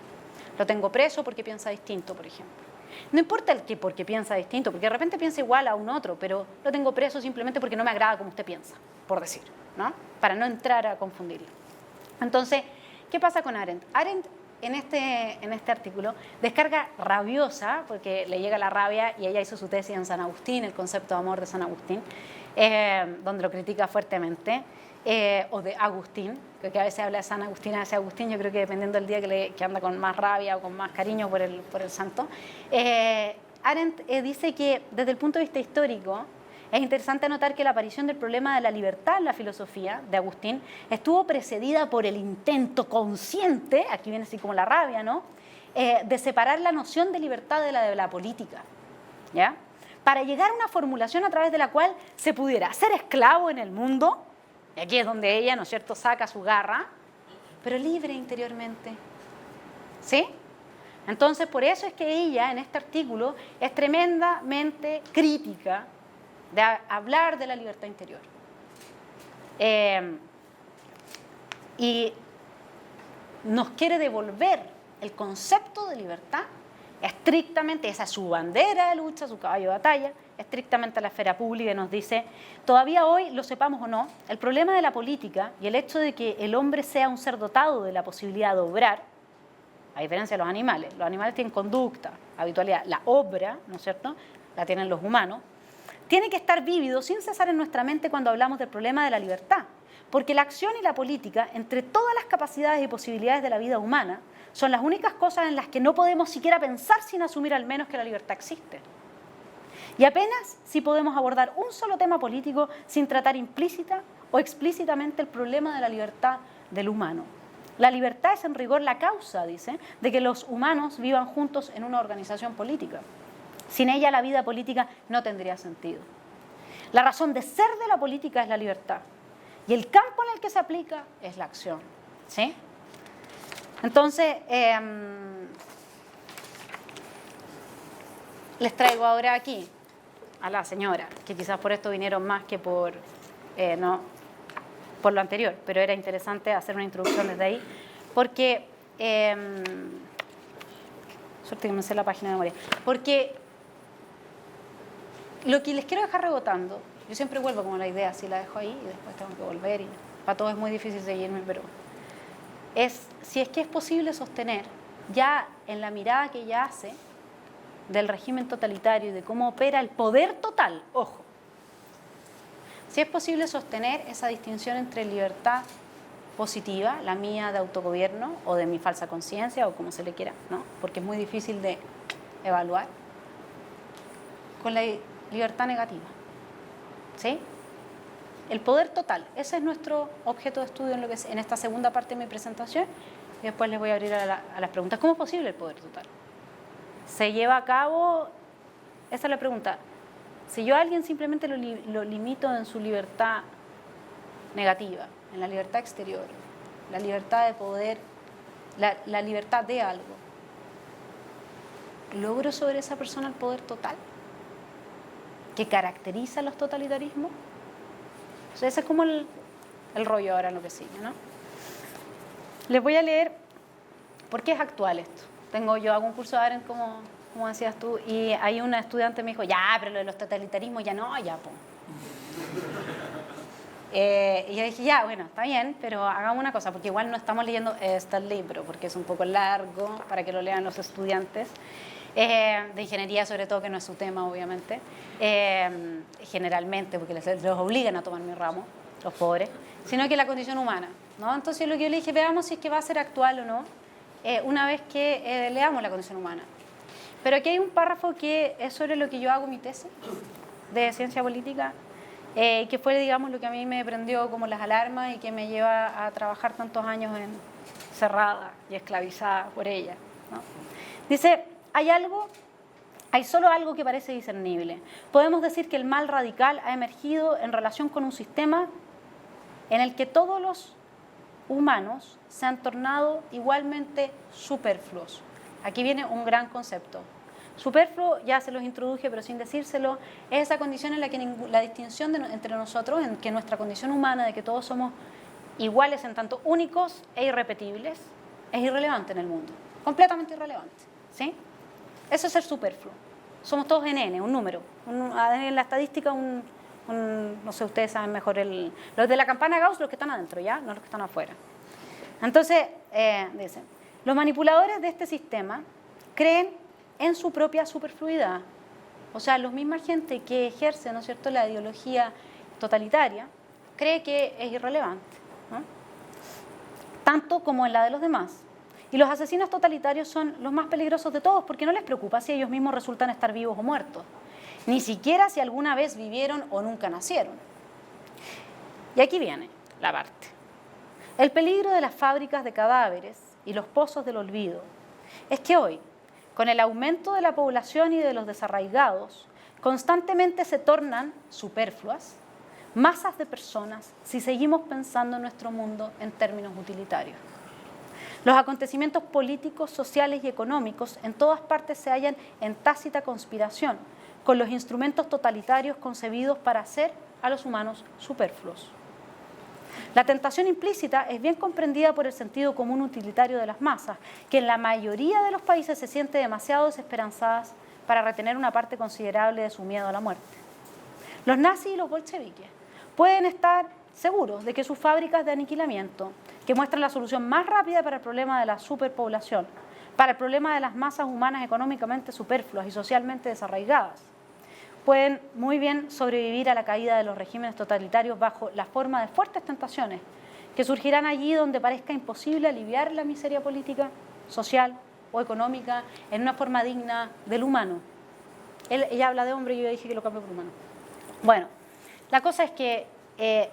Lo tengo preso porque piensa distinto, por ejemplo. No importa el que porque piensa distinto, porque de repente piensa igual a un otro, pero lo tengo preso simplemente porque no me agrada como usted piensa, por decir, ¿no? Para no entrar a confundirlo. Entonces, ¿qué pasa con Arendt? Arendt en este artículo descarga rabiosa, porque le llega la rabia, y ella hizo su tesis en San Agustín, el concepto de amor de San Agustín, donde lo critica fuertemente, o de Agustín, que a veces habla de San Agustín, a veces Agustín, yo creo que dependiendo del día que anda con más rabia o con más cariño por el santo. Arendt dice que desde el punto de vista histórico es interesante notar que la aparición del problema de la libertad en la filosofía de Agustín estuvo precedida por el intento consciente, aquí viene así como la rabia, ¿no? De separar la noción de libertad de la política, ¿ya? Para llegar a una formulación a través de la cual se pudiera ser esclavo en el mundo. Y aquí es donde ella, ¿no es cierto?, saca su garra, pero libre interiormente. ¿Sí? Entonces, por eso es que ella, en este artículo, es tremendamente crítica de hablar de la libertad interior. Y nos quiere devolver el concepto de libertad estrictamente, esa es su bandera de lucha, su caballo de batalla, estrictamente a la esfera pública, y nos dice, todavía hoy, lo sepamos o no, el problema de la política y el hecho de que el hombre sea un ser dotado de la posibilidad de obrar, a diferencia de los animales tienen conducta, habitualidad, la obra, ¿no es cierto?, la tienen los humanos, tiene que estar vívido sin cesar en nuestra mente cuando hablamos del problema de la libertad, porque la acción y la política, entre todas las capacidades y posibilidades de la vida humana, son las únicas cosas en las que no podemos siquiera pensar sin asumir al menos que la libertad existe. Y apenas si podemos abordar un solo tema político sin tratar implícita o explícitamente el problema de la libertad del humano. La libertad es en rigor la causa, dice, de que los humanos vivan juntos en una organización política. Sin ella la vida política no tendría sentido. La razón de ser de la política es la libertad. Y el campo en el que se aplica es la acción. ¿Sí? Entonces, les traigo ahora aquí a la señora, que quizás por esto vinieron más que por lo anterior, pero era interesante hacer una introducción desde ahí, porque, suerte que me sé la página de memoria, porque lo que les quiero dejar rebotando, yo siempre vuelvo como la idea, si la dejo ahí y después tengo que volver, y para todos es muy difícil seguirme, pero es si es que es posible sostener, ya en la mirada que ella hace del régimen totalitario y de cómo opera el poder total, ojo, si es posible sostener esa distinción entre libertad positiva, la mía de autogobierno o de mi falsa conciencia o como se le quiera, ¿no? Porque es muy difícil de evaluar, con la libertad negativa, ¿sí? El poder total, ese es nuestro objeto de estudio en esta segunda parte de mi presentación, y después les voy a abrir a las preguntas. ¿Cómo es posible el poder total? ¿Se lleva a cabo? Esa es la pregunta. Si yo a alguien simplemente lo limito en su libertad negativa, en la libertad exterior, la libertad de poder, la libertad de algo, ¿logro sobre esa persona el poder total que caracteriza los totalitarismos? O sea, ese es como el rollo ahora en lo que sigue, ¿no? Les voy a leer por qué es actual esto. Yo hago un curso de Arendt, como decías tú, y hay una estudiante que me dijo, ya, pero lo de los totalitarismos ya no, ya, pues. Y yo dije, ya, bueno, está bien, pero hagamos una cosa, porque igual no estamos leyendo este libro, porque es un poco largo para que lo lean los estudiantes, de ingeniería sobre todo, que no es su tema, obviamente, generalmente, porque los obligan a tomar mi ramo, los pobres, sino que la condición humana, ¿no? Entonces lo que yo le dije, veamos si es que va a ser actual o no, una vez que leamos la condición humana. Pero aquí hay un párrafo que es sobre lo que yo hago mi tesis de ciencia política, que fue, digamos, lo que a mí me prendió como las alarmas y que me lleva a trabajar tantos años encerrada y esclavizada por ella, ¿no? Dice, hay solo algo que parece discernible. Podemos decir que el mal radical ha emergido en relación con un sistema en el que todos los humanos se han tornado igualmente superfluos. Aquí viene un gran concepto. Superfluo, ya se los introduje, pero sin decírselo, es esa condición en la que la distinción entre nosotros, en que nuestra condición humana, de que todos somos iguales en tanto únicos e irrepetibles, es irrelevante en el mundo. Completamente irrelevante, ¿sí? Eso es ser superfluo. Somos todos en N, un número. En la estadística, no sé, ustedes saben mejor, los de la campana Gauss, los que están adentro, ¿ya? No los que están afuera. Entonces, dicen, los manipuladores de este sistema creen en su propia superfluidad. O sea, la misma gente que ejerce, ¿no es cierto?, la ideología totalitaria, cree que es irrelevante, ¿no? Tanto como en la de los demás. Y los asesinos totalitarios son los más peligrosos de todos porque no les preocupa si ellos mismos resultan estar vivos o muertos, ni siquiera si alguna vez vivieron o nunca nacieron. Y aquí viene la parte. El peligro de las fábricas de cadáveres y los pozos del olvido es que hoy, con el aumento de la población y de los desarraigados, constantemente se tornan superfluas masas de personas si seguimos pensando en nuestro mundo en términos utilitarios. Los acontecimientos políticos, sociales y económicos en todas partes se hallan en tácita conspiración con los instrumentos totalitarios concebidos para hacer a los humanos superfluos. La tentación implícita es bien comprendida por el sentido común utilitario de las masas, que en la mayoría de los países se siente demasiado desesperanzadas para retener una parte considerable de su miedo a la muerte. Los nazis y los bolcheviques pueden estar seguros de que sus fábricas de aniquilamiento, que muestran la solución más rápida para el problema de la superpoblación, para el problema de las masas humanas económicamente superfluas y socialmente desarraigadas, pueden muy bien sobrevivir a la caída de los regímenes totalitarios bajo la forma de fuertes tentaciones que surgirán allí donde parezca imposible aliviar la miseria política, social o económica en una forma digna del humano. Ella habla de hombre y yo dije que lo cambio por humano. Bueno, la cosa es que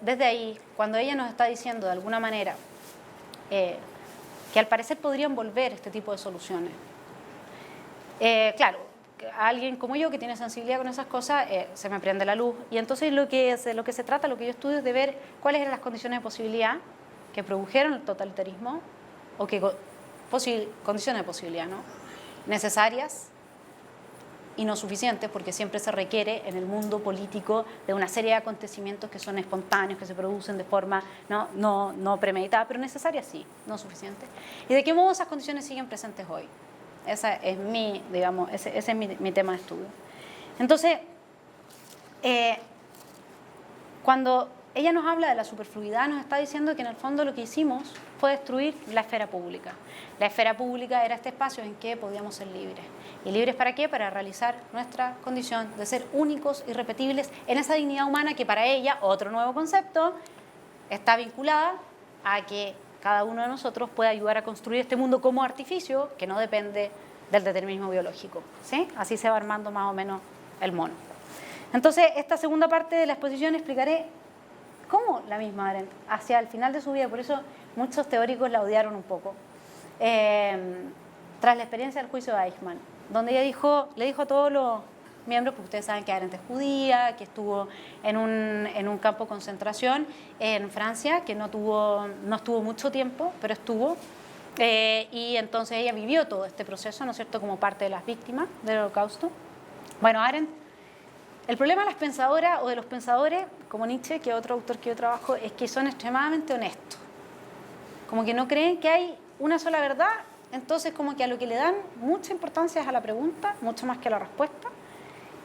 desde ahí, cuando ella nos está diciendo de alguna manera que al parecer podrían volver este tipo de soluciones, claro, a alguien como yo que tiene sensibilidad con esas cosas, se me prende la luz. Y entonces lo que se trata, lo que yo estudio es de ver cuáles eran las condiciones de posibilidad que produjeron el totalitarismo, o que condiciones de posibilidad, ¿no? Necesarias y no suficientes, porque siempre se requiere en el mundo político de una serie de acontecimientos que son espontáneos, que se producen de forma no premeditada, pero necesarias sí, no suficientes. ¿Y de qué modo esas condiciones siguen presentes hoy? Ese es mi tema de estudio. Entonces, cuando ella nos habla de la superfluidad, nos está diciendo que en el fondo lo que hicimos fue destruir la esfera pública. La esfera pública era este espacio en que podíamos ser libres. ¿Y libres para qué? Para realizar nuestra condición de ser únicos, irrepetibles, en esa dignidad humana que para ella, otro nuevo concepto, está vinculada a que cada uno de nosotros puede ayudar a construir este mundo como artificio que no depende del determinismo biológico, ¿sí? Así se va armando más o menos el mono. Entonces, esta segunda parte de la exposición explicaré cómo la misma Arendt, hacia el final de su vida, por eso muchos teóricos la odiaron un poco, tras la experiencia del juicio de Eichmann, donde ella le dijo a todos los miembros, porque ustedes saben que Arendt es judía, que estuvo en un campo de concentración en Francia, que no estuvo mucho tiempo, pero estuvo, y entonces ella vivió todo este proceso, ¿no es cierto?, como parte de las víctimas del Holocausto. Bueno, Arendt, el problema de las pensadoras o de los pensadores, como Nietzsche, que es otro autor que yo trabajo, es que son extremadamente honestos, como que no creen que hay una sola verdad, entonces como que a lo que le dan mucha importancia es a la pregunta, mucho más que a la respuesta,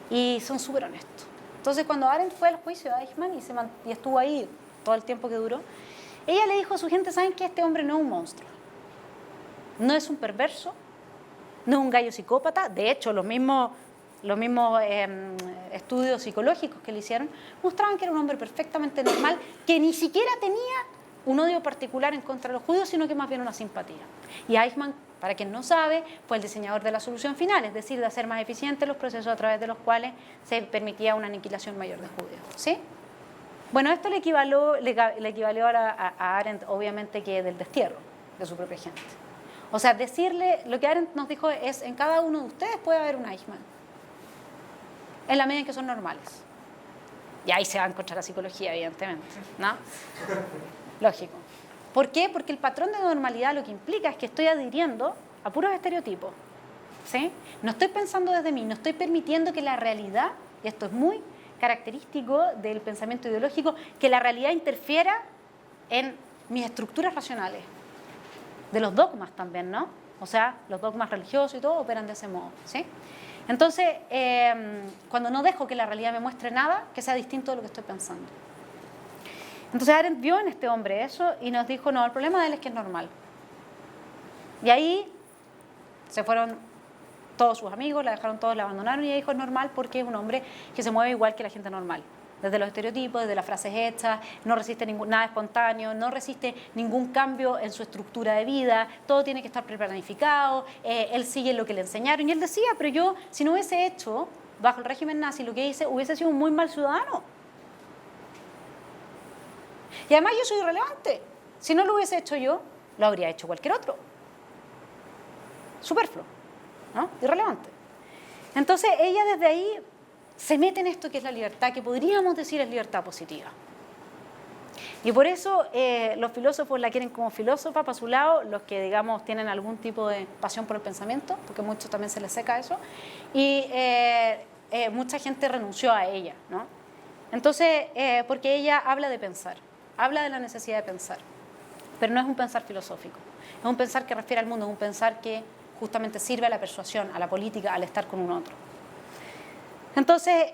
y son súper honestos. Entonces, cuando Arendt fue al juicio de Eichmann y estuvo ahí todo el tiempo que duró, ella le dijo a su gente, ¿saben qué? Este hombre no es un monstruo, no es un perverso, no es un gallo psicópata. De hecho, los mismos estudios psicológicos que le hicieron mostraban que era un hombre perfectamente normal, que ni siquiera tenía un odio particular en contra de los judíos, sino que más bien una simpatía. Y Eichmann, para quien no sabe, fue el diseñador de la solución final, es decir, de hacer más eficientes los procesos a través de los cuales se permitía una aniquilación mayor de judíos, ¿sí? Bueno, esto le equivalió a Arendt, obviamente, que del destierro de su propia gente. O sea, decirle, lo que Arendt nos dijo es, en cada uno de ustedes puede haber un Eichmann, en la medida en que son normales. Y ahí se va a encontrar la psicología, evidentemente, ¿no? Lógico. ¿Por qué? Porque el patrón de normalidad lo que implica es que estoy adhiriendo a puros estereotipos, ¿sí? No estoy pensando desde mí, no estoy permitiendo que la realidad, y esto es muy característico del pensamiento ideológico, que la realidad interfiera en mis estructuras racionales, de los dogmas también, ¿no? O sea, los dogmas religiosos y todo operan de ese modo, ¿sí? Entonces, cuando no dejo que la realidad me muestre nada que sea distinto de lo que estoy pensando. Entonces Arendt vio en este hombre eso y nos dijo, no, el problema de él es que es normal. Y ahí se fueron todos sus amigos, la dejaron todos, la abandonaron, y ella dijo, es normal porque es un hombre que se mueve igual que la gente normal. Desde los estereotipos, desde las frases hechas, no resiste nada espontáneo, no resiste ningún cambio en su estructura de vida, todo tiene que estar preplanificado, él sigue lo que le enseñaron. Y él decía, pero yo, si no hubiese hecho, bajo el régimen nazi, lo que hice, hubiese sido un muy mal ciudadano. Y además yo soy irrelevante. Si no lo hubiese hecho yo, lo habría hecho cualquier otro. Superfluo, ¿no? Irrelevante. Entonces ella desde ahí se mete en esto que es la libertad, que podríamos decir es libertad positiva. Y por eso los filósofos la quieren como filósofa para su lado, los que, digamos, tienen algún tipo de pasión por el pensamiento, porque a muchos también se les seca eso, y mucha gente renunció a ella, ¿no? Entonces, porque ella habla de pensar, habla de la necesidad de pensar, pero no es un pensar filosófico, es un pensar que refiere al mundo, es un pensar que justamente sirve a la persuasión, a la política, al estar con un otro. Entonces,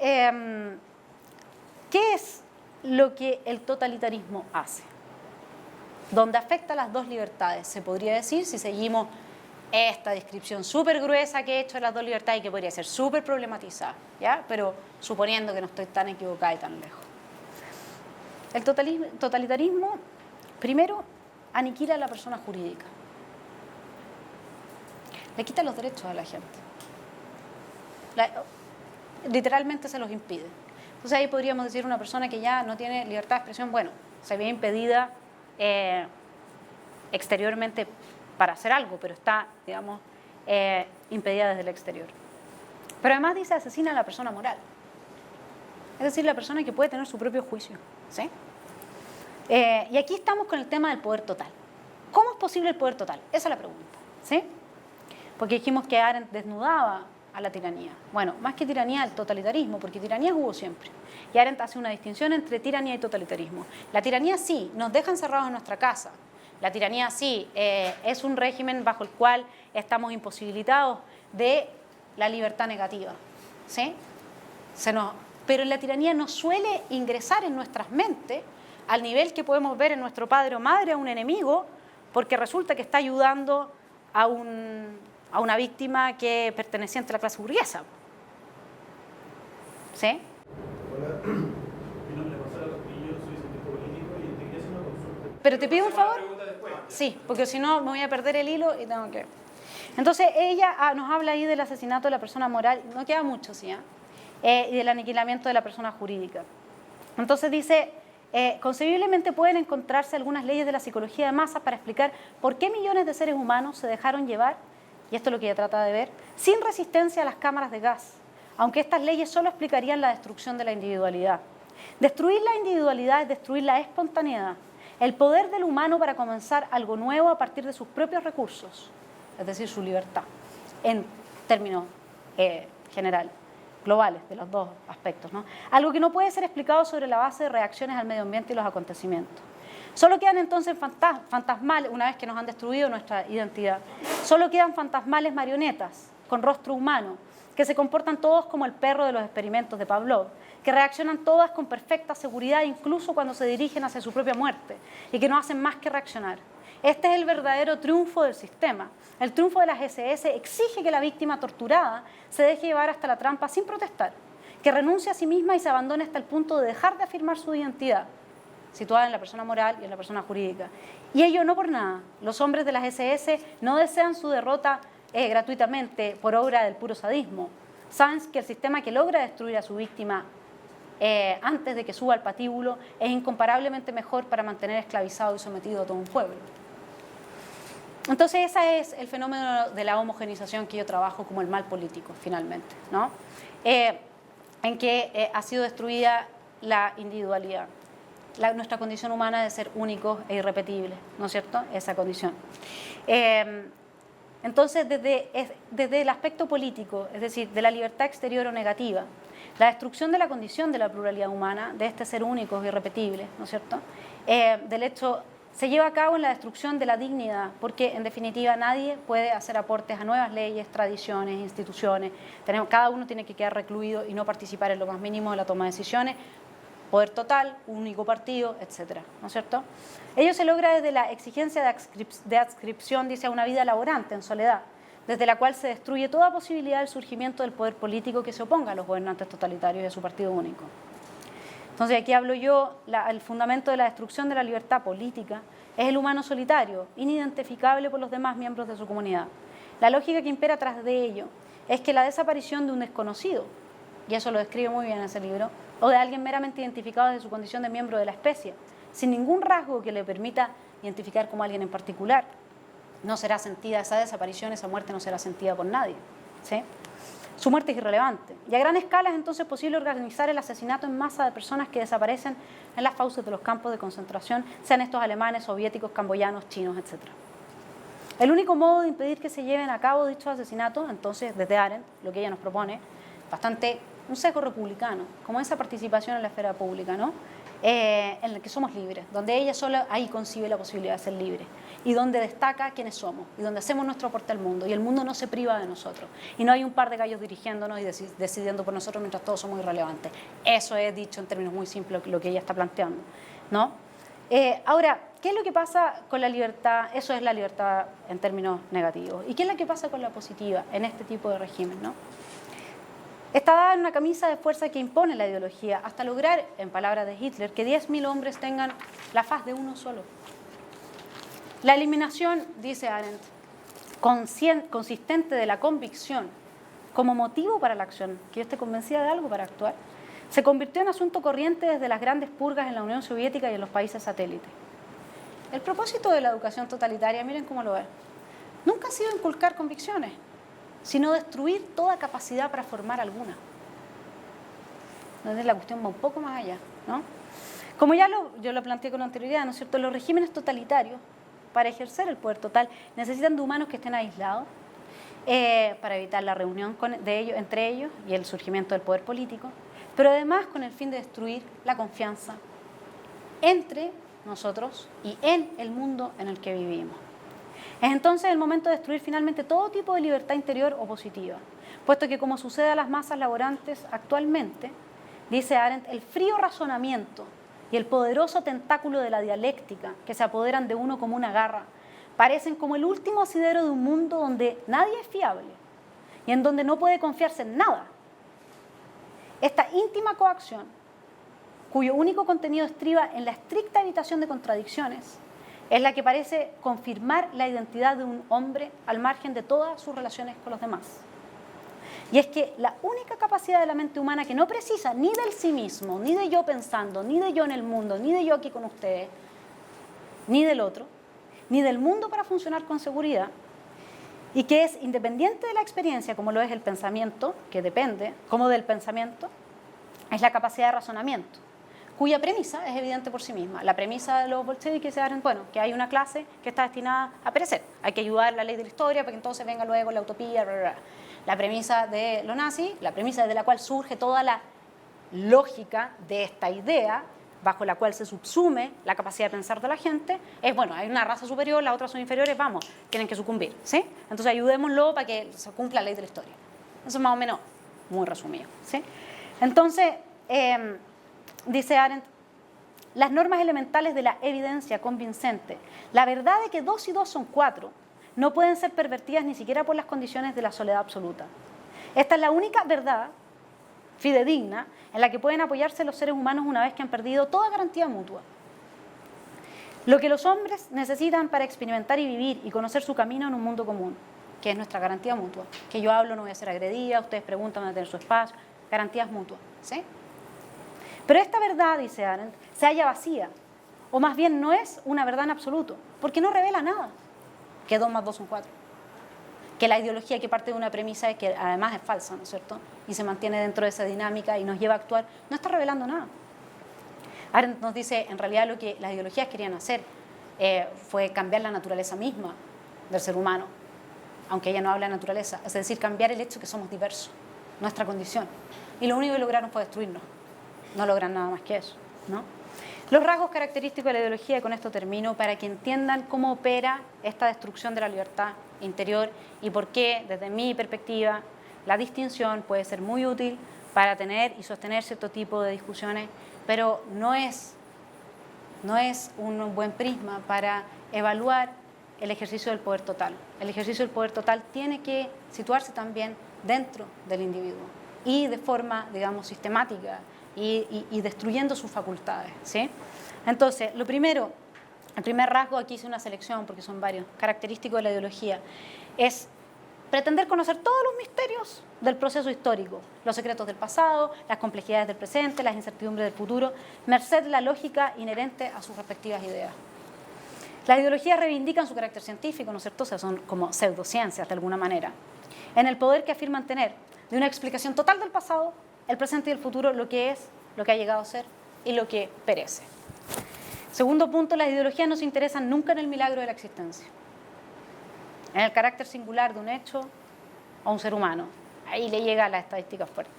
¿qué es lo que el totalitarismo hace? Donde afecta las dos libertades, se podría decir, si seguimos esta descripción súper gruesa que he hecho de las dos libertades y que podría ser súper problematizada, ¿ya? Pero suponiendo que no estoy tan equivocada y tan lejos. El totalitarismo, primero, aniquila a la persona jurídica. Le quita los derechos a la gente. Literalmente se los impide. Entonces ahí podríamos decir una persona que ya no tiene libertad de expresión, bueno, se ve impedida exteriormente para hacer algo, pero está, digamos, impedida desde el exterior. Pero además dice asesina a la persona moral. Es decir, la persona que puede tener su propio juicio, ¿sí? Y aquí estamos con el tema del poder total. ¿Cómo es posible el poder total? Esa es la pregunta, ¿sí? Porque dijimos que Arendt desnudaba a la tiranía. Bueno, más que tiranía, el totalitarismo, porque tiranías hubo siempre. Y Arendt hace una distinción entre tiranía y totalitarismo. La tiranía sí, nos deja encerrados en nuestra casa. La tiranía sí, es un régimen bajo el cual estamos imposibilitados de la libertad negativa, ¿sí? Pero la tiranía no suele ingresar en nuestras mentes al nivel que podemos ver en nuestro padre o madre a un enemigo, porque resulta que está ayudando a una víctima que perteneciente a la clase burguesa. ¿Sí? Hola, mi nombre es Gonzalo Castillo, soy científico político y te quería hacer una consulta. ¿Pero te pido un favor? Sí, porque si no me voy a perder el hilo y tengo que... Entonces ella nos habla ahí del asesinato de la persona moral, no queda mucho, ¿sí? Y del aniquilamiento de la persona jurídica. Entonces dice... concebiblemente pueden encontrarse algunas leyes de la psicología de masas para explicar por qué millones de seres humanos se dejaron llevar, y esto es lo que ella trata de ver, sin resistencia a las cámaras de gas, aunque estas leyes solo explicarían la destrucción de la individualidad. Destruir la individualidad es destruir la espontaneidad, el poder del humano para comenzar algo nuevo a partir de sus propios recursos, es decir, su libertad, en términos generales, globales, de los dos aspectos, ¿no? Algo que no puede ser explicado sobre la base de reacciones al medio ambiente y los acontecimientos. Solo quedan entonces fantasmales, una vez que nos han destruido nuestra identidad, solo quedan fantasmales marionetas con rostro humano, que se comportan todos como el perro de los experimentos de Pavlov, que reaccionan todas con perfecta seguridad incluso cuando se dirigen hacia su propia muerte y que no hacen más que reaccionar. Este es el verdadero triunfo del sistema. El triunfo de las SS exige que la víctima torturada se deje llevar hasta la trampa sin protestar, que renuncie a sí misma y se abandone hasta el punto de dejar de afirmar su identidad, situada en la persona moral y en la persona jurídica. Y ello no por nada. Los hombres de las SS no desean su derrota gratuitamente por obra del puro sadismo. Saben que el sistema que logra destruir a su víctima antes de que suba al patíbulo es incomparablemente mejor para mantener esclavizado y sometido a todo un pueblo. Entonces ese es el fenómeno de la homogenización que yo trabajo como el mal político, finalmente, ¿no? En que ha sido destruida la individualidad, nuestra condición humana de ser únicos e irrepetibles, ¿no es cierto? Esa condición. Entonces, desde el aspecto político, es decir, de la libertad exterior o negativa, la destrucción de la condición de la pluralidad humana, de este ser únicos e irrepetibles, ¿no es cierto? Del hecho, se lleva a cabo en la destrucción de la dignidad, porque en definitiva nadie puede hacer aportes a nuevas leyes, tradiciones, instituciones. Cada uno tiene que quedar recluido y no participar en lo más mínimo de la toma de decisiones. Poder total, único partido, etcétera, ¿no es cierto? Ello se logra desde la exigencia de adscripción, dice, a una vida laborante en soledad, desde la cual se destruye toda posibilidad del surgimiento del poder político que se oponga a los gobernantes totalitarios y a su partido único. Entonces aquí hablo yo, el fundamento de la destrucción de la libertad política es el humano solitario, inidentificable por los demás miembros de su comunidad. La lógica que impera tras de ello es que la desaparición de un desconocido, y eso lo describe muy bien en ese libro, o de alguien meramente identificado desde su condición de miembro de la especie, sin ningún rasgo que le permita identificar como alguien en particular, no será sentida esa desaparición, esa muerte no será sentida por nadie, ¿sí? su muerte es irrelevante. Y a gran escala es entonces posible organizar el asesinato en masa de personas que desaparecen en las fauces de los campos de concentración, sean estos alemanes, soviéticos, camboyanos, chinos, etc. El único modo de impedir que se lleven a cabo dichos asesinatos, entonces, desde Arendt, lo que ella nos propone, bastante un sesgo republicano, como esa participación en la esfera pública, ¿no? En la que somos libres, donde ella sola ahí concibe la posibilidad de ser libre y donde destaca quiénes somos y donde hacemos nuestro aporte al mundo y el mundo no se priva de nosotros y no hay un par de gallos dirigiéndonos y decidiendo por nosotros mientras todos somos irrelevantes. Eso es, dicho en términos muy simples, lo que ella está planteando, ¿no? Ahora, ¿qué es lo que pasa con la libertad? Eso es la libertad en términos negativos. ¿Y qué es lo que pasa con la positiva en este tipo de régimen, ¿no? Está dada en una camisa de fuerza que impone la ideología hasta lograr, en palabras de Hitler, que 10.000 hombres tengan la faz de uno solo. La eliminación, dice Arendt, consistente de la convicción como motivo para la acción, que yo esté convencida de algo para actuar, se convirtió en asunto corriente desde las grandes purgas en la Unión Soviética y en los países satélites. El propósito de la educación totalitaria, miren cómo lo es, nunca ha sido inculcar convicciones, sino destruir toda capacidad para formar alguna. Entonces la cuestión va un poco más allá, ¿no? Como ya yo lo planteé con anterioridad, ¿no es cierto? Los regímenes totalitarios, para ejercer el poder total, necesitan de humanos que estén aislados, para evitar la reunión entre ellos y el surgimiento del poder político, pero además con el fin de destruir la confianza entre nosotros y en el mundo en el que vivimos. Es entonces el momento de destruir finalmente todo tipo de libertad interior o positiva, puesto que, como sucede a las masas laborantes actualmente, dice Arendt, el frío razonamiento y el poderoso tentáculo de la dialéctica que se apoderan de uno como una garra parecen como el último asidero de un mundo donde nadie es fiable y en donde no puede confiarse en nada. Esta íntima coacción, cuyo único contenido estriba en la estricta evitación de contradicciones, es la que parece confirmar la identidad de un hombre al margen de todas sus relaciones con los demás. Y es que la única capacidad de la mente humana que no precisa ni del sí mismo, ni de yo pensando, ni de yo en el mundo, ni de yo aquí con ustedes, ni del otro, ni del mundo para funcionar con seguridad, y que es independiente de la experiencia, como lo es el pensamiento, que depende, como del pensamiento, es la capacidad de razonamiento, cuya premisa es evidente por sí misma. La premisa de los bolcheviques es, bueno, que hay una clase que está destinada a perecer. Hay que ayudar la ley de la historia para que entonces venga luego la utopía, bla, bla, bla. La premisa de los nazis, la premisa desde la cual surge toda la lógica de esta idea, bajo la cual se subsume la capacidad de pensar de la gente, es, bueno, hay una raza superior, las otras son inferiores, vamos, tienen que sucumbir, ¿sí? Entonces ayudémoslo para que se cumpla la ley de la historia. Eso es más o menos muy resumido, ¿sí? Entonces, dice Arendt, las normas elementales de la evidencia convincente, la verdad de que 2 y 2 son 4, no pueden ser pervertidas ni siquiera por las condiciones de la soledad absoluta. Esta es la única verdad fidedigna en la que pueden apoyarse los seres humanos una vez que han perdido toda garantía mutua. Lo que los hombres necesitan para experimentar y vivir y conocer su camino en un mundo común, que es nuestra garantía mutua. Que yo hablo, no voy a ser agredida, ustedes preguntan, van a tener su espacio, garantías mutuas, ¿sí? Pero esta verdad, dice Arendt, se halla vacía, o más bien no es una verdad en absoluto, porque no revela nada, que 2 más 2 son 4. Que la ideología que parte de una premisa que además es falsa, ¿no es cierto? Y se mantiene dentro de esa dinámica y nos lleva a actuar, no está revelando nada. Arendt nos dice, en realidad lo que las ideologías querían hacer fue cambiar la naturaleza misma del ser humano, aunque ella no habla de naturaleza, es decir, cambiar el hecho que somos diversos, nuestra condición. Y lo único que lograron fue destruirnos. No logran nada más que eso, ¿no? Los rasgos característicos de la ideología, y con esto termino, para que entiendan cómo opera esta destrucción de la libertad interior y por qué, desde mi perspectiva, la distinción puede ser muy útil para tener y sostener cierto tipo de discusiones, pero no es un buen prisma para evaluar el ejercicio del poder total. El ejercicio del poder total tiene que situarse también dentro del individuo y de forma, digamos, sistemática y destruyendo sus facultades, ¿sí? Entonces, el primer rasgo, aquí hice una selección porque son varios, característicos de la ideología, es pretender conocer todos los misterios del proceso histórico, los secretos del pasado, las complejidades del presente, las incertidumbres del futuro, merced la lógica inherente a sus respectivas ideas. Las ideologías reivindican su carácter científico, ¿no es cierto? O sea, son como pseudociencias de alguna manera, en el poder que afirman tener de una explicación total del pasado, el presente y el futuro, lo que es, lo que ha llegado a ser y lo que perece. Segundo punto, las ideologías no se interesan nunca en el milagro de la existencia, en el carácter singular de un hecho o un ser humano. Ahí le llega a las estadísticas fuertes.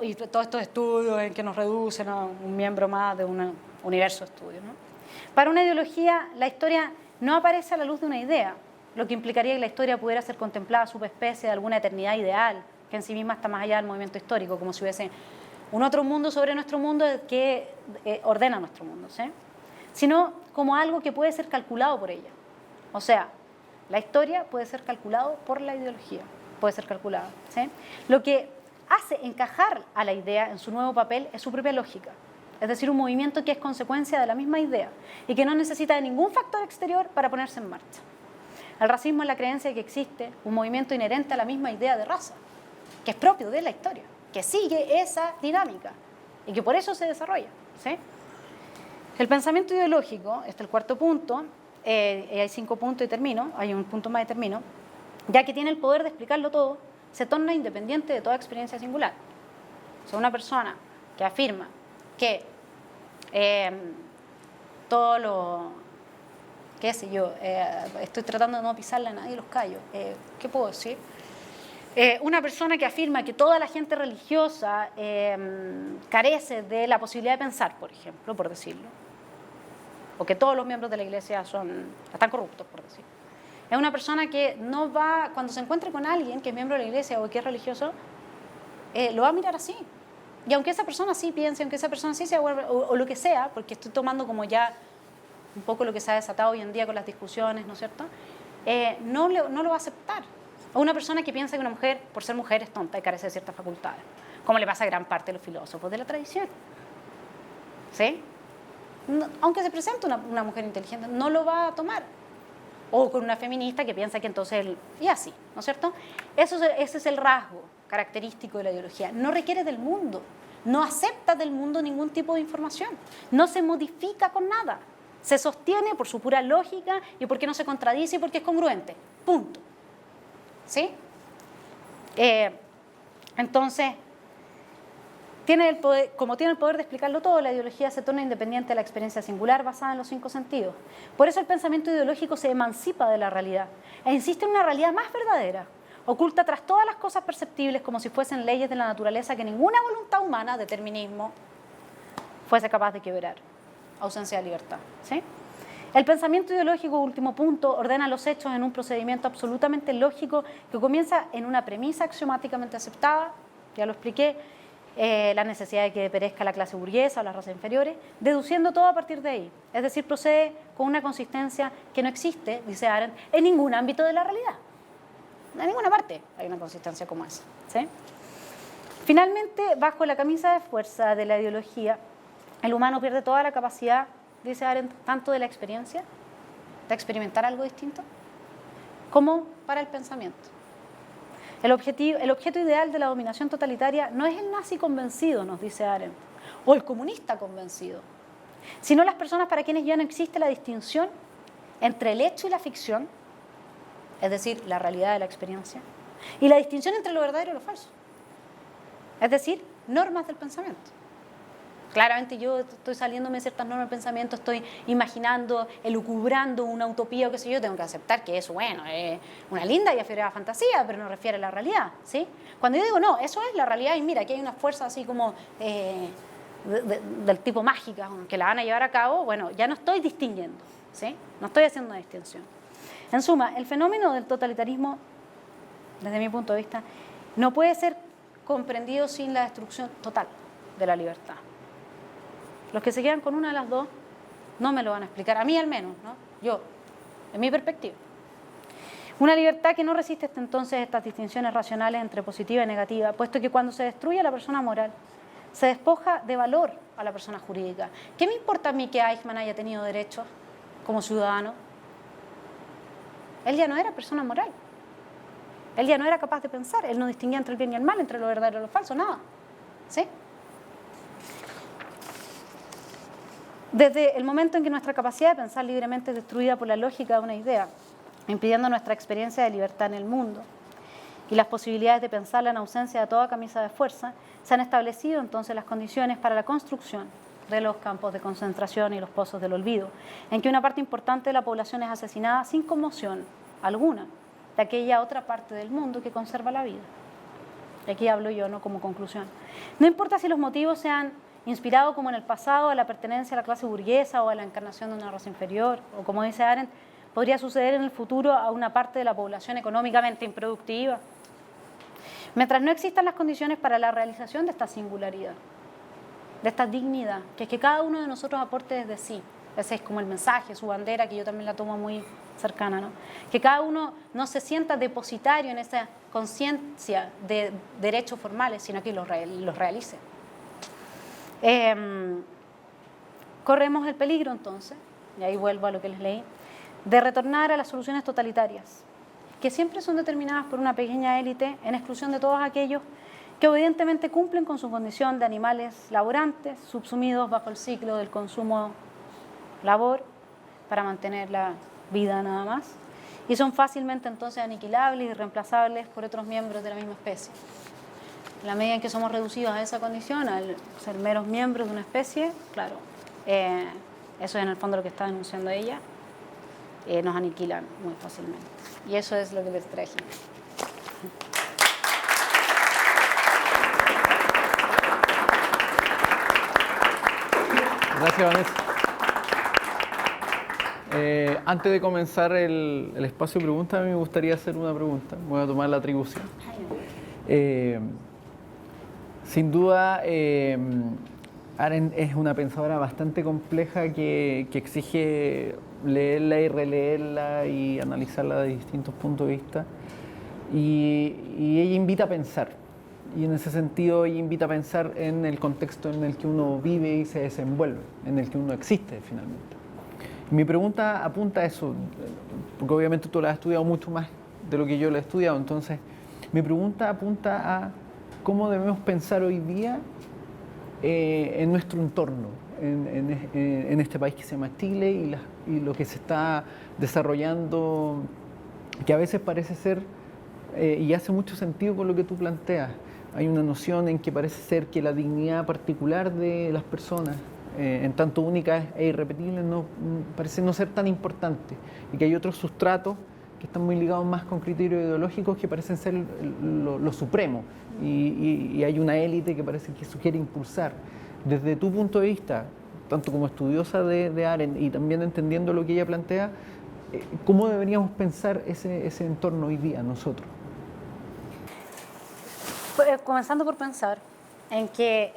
Y todos estos estudios en que nos reducen a un miembro más de un universo de estudios, ¿no? Para una ideología, la historia no aparece a la luz de una idea, lo que implicaría que la historia pudiera ser contemplada subespecie de alguna eternidad ideal, que en sí misma está más allá del movimiento histórico, como si hubiese un otro mundo sobre nuestro mundo que ordena nuestro mundo, ¿sí? Sino como algo que puede ser calculado por ella. O sea, la historia puede ser calculado por la ideología, puede ser calculada, ¿sí? Lo que hace encajar a la idea en su nuevo papel es su propia lógica, es decir, un movimiento que es consecuencia de la misma idea y que no necesita de ningún factor exterior para ponerse en marcha. El racismo es la creencia de que existe un movimiento inherente a la misma idea de raza, que es propio de la historia, que sigue esa dinámica y que por eso se desarrolla, ¿sí? El pensamiento ideológico, este es el cuarto punto, hay 5 puntos y termino, hay un punto más y termino, ya que tiene el poder de explicarlo todo, se torna independiente de toda experiencia singular. O sea, una persona que afirma que todo lo, qué sé yo, estoy tratando de no pisarle a nadie los callos, ¿qué puedo decir? Una persona que afirma que toda la gente religiosa carece de la posibilidad de pensar, por ejemplo, por decirlo, o que todos los miembros de la iglesia están corruptos, por decirlo. Es una persona que no va, cuando se encuentre con alguien que es miembro de la iglesia o que es religioso, lo va a mirar así. Y aunque esa persona sí piense, aunque esa persona sí sea, o lo que sea, porque estoy tomando como ya un poco lo que se ha desatado hoy en día con las discusiones, ¿no es cierto? No lo va a aceptar. O una persona que piensa que una mujer, por ser mujer, es tonta y carece de ciertas facultades, como le pasa a gran parte de los filósofos de la tradición. ¿Sí? No, aunque se presente una mujer inteligente, no lo va a tomar. O con una feminista que piensa que entonces... Y así, ¿no es cierto? Ese es el rasgo característico de la ideología. No requiere del mundo, no acepta del mundo ningún tipo de información, no se modifica con nada, se sostiene por su pura lógica y porque no se contradice y porque es congruente. Punto. ¿Sí? Entonces, como tiene el poder de explicarlo todo, la ideología se torna independiente de la experiencia singular basada en los 5 sentidos. Por eso el pensamiento ideológico se emancipa de la realidad e insiste en una realidad más verdadera, oculta tras todas las cosas perceptibles como si fuesen leyes de la naturaleza que ninguna voluntad humana, determinismo, fuese capaz de quebrar. Ausencia de libertad. ¿Sí? El pensamiento ideológico, último punto, ordena los hechos en un procedimiento absolutamente lógico que comienza en una premisa axiomáticamente aceptada, ya lo expliqué, la necesidad de que perezca la clase burguesa o las razas inferiores, deduciendo todo a partir de ahí. Es decir, procede con una consistencia que no existe, dice Arendt, en ningún ámbito de la realidad. En ninguna parte hay una consistencia como esa. ¿Sí? Finalmente, bajo la camisa de fuerza de la ideología, el humano pierde toda la capacidad, dice Arendt, tanto de la experiencia, de experimentar algo distinto, como para el pensamiento. El objeto ideal de la dominación totalitaria no es el nazi convencido, nos dice Arendt, o el comunista convencido, sino las personas para quienes ya no existe la distinción entre el hecho y la ficción, es decir, la realidad de la experiencia, y la distinción entre lo verdadero y lo falso, es decir, normas del pensamiento. Claramente yo estoy saliéndome de ciertas normas del pensamiento, estoy imaginando, elucubrando una utopía o qué sé yo, tengo que aceptar que eso, bueno, es una linda y afilada fantasía, pero no refiere a la realidad, ¿sí? Cuando yo digo, no, eso es la realidad y mira, aquí hay una fuerza así como del tipo mágica que la van a llevar a cabo, bueno, ya no estoy distinguiendo, ¿sí? No estoy haciendo una distinción. En suma, el fenómeno del totalitarismo, desde mi punto de vista, no puede ser comprendido sin la destrucción total de la libertad. Los que se quedan con una de las dos no me lo van a explicar, a mí al menos, ¿no? Yo, en mi perspectiva. Una libertad que no resiste hasta entonces estas distinciones racionales entre positiva y negativa, puesto que cuando se destruye a la persona moral, se despoja de valor a la persona jurídica. ¿Qué me importa a mí que Eichmann haya tenido derechos como ciudadano? Él ya no era persona moral. Él ya no era capaz de pensar, él no distinguía entre el bien y el mal, entre lo verdadero y lo falso, nada. ¿Sí? Desde el momento en que nuestra capacidad de pensar libremente es destruida por la lógica de una idea, impidiendo nuestra experiencia de libertad en el mundo, y las posibilidades de pensarla en ausencia de toda camisa de fuerza, se han establecido entonces las condiciones para la construcción de los campos de concentración y los pozos del olvido, en que una parte importante de la población es asesinada sin conmoción alguna de aquella otra parte del mundo que conserva la vida. Y aquí hablo yo, no como conclusión. No importa si los motivos se han inspirado, como en el pasado, a la pertenencia a la clase burguesa o a la encarnación de una raza inferior, o como dice Arendt, podría suceder en el futuro a una parte de la población económicamente improductiva. Mientras no existan las condiciones para la realización de esta singularidad, de esta dignidad, que es que cada uno de nosotros aporte desde sí. Ese es como el mensaje, su bandera, que yo también la tomo muy cercana, ¿no? Que cada uno no se sienta depositario en esa conciencia de derechos formales, sino que los realice. Corremos el peligro, entonces, y ahí vuelvo a lo que les leí, de retornar a las soluciones totalitarias, que siempre son determinadas por una pequeña élite en exclusión de todos aquellos que evidentemente cumplen con su condición de animales laborantes, subsumidos bajo el ciclo del consumo-labor para mantener la vida nada más, y son fácilmente entonces aniquilables y reemplazables por otros miembros de la misma especie. En la medida en que somos reducidos a esa condición, al ser meros miembros de una especie, claro, eso es en el fondo lo que está denunciando ella, nos aniquilan muy fácilmente. Y eso es lo que les traje. Gracias, Vanessa. Antes de comenzar el espacio de preguntas, a mí me gustaría hacer una pregunta. Voy a tomar la atribución. Sin duda, Arendt es una pensadora bastante compleja que exige leerla y releerla y analizarla de distintos puntos de vista. Y ella invita a pensar. Y en ese sentido, ella invita a pensar en el contexto en el que uno vive y se desenvuelve, en el que uno existe finalmente. Mi pregunta apunta a eso, porque obviamente tú la has estudiado mucho más de lo que yo la he estudiado. Entonces, mi pregunta apunta a cómo debemos pensar hoy día en nuestro entorno, en este país que se llama Chile y lo que se está desarrollando, que a veces parece ser, y hace mucho sentido con lo que tú planteas. Hay una noción en que parece ser que la dignidad particular de las personas, en tanto única e irrepetible, parece no ser tan importante, y que hay otros sustratos que están muy ligados más con criterios ideológicos que parecen ser lo supremo, y hay una élite que parece que sugiere impulsar. Desde tu punto de vista, tanto como estudiosa de Arendt y también entendiendo lo que ella plantea, ¿cómo deberíamos pensar ese entorno hoy día nosotros? Comenzando por pensar en que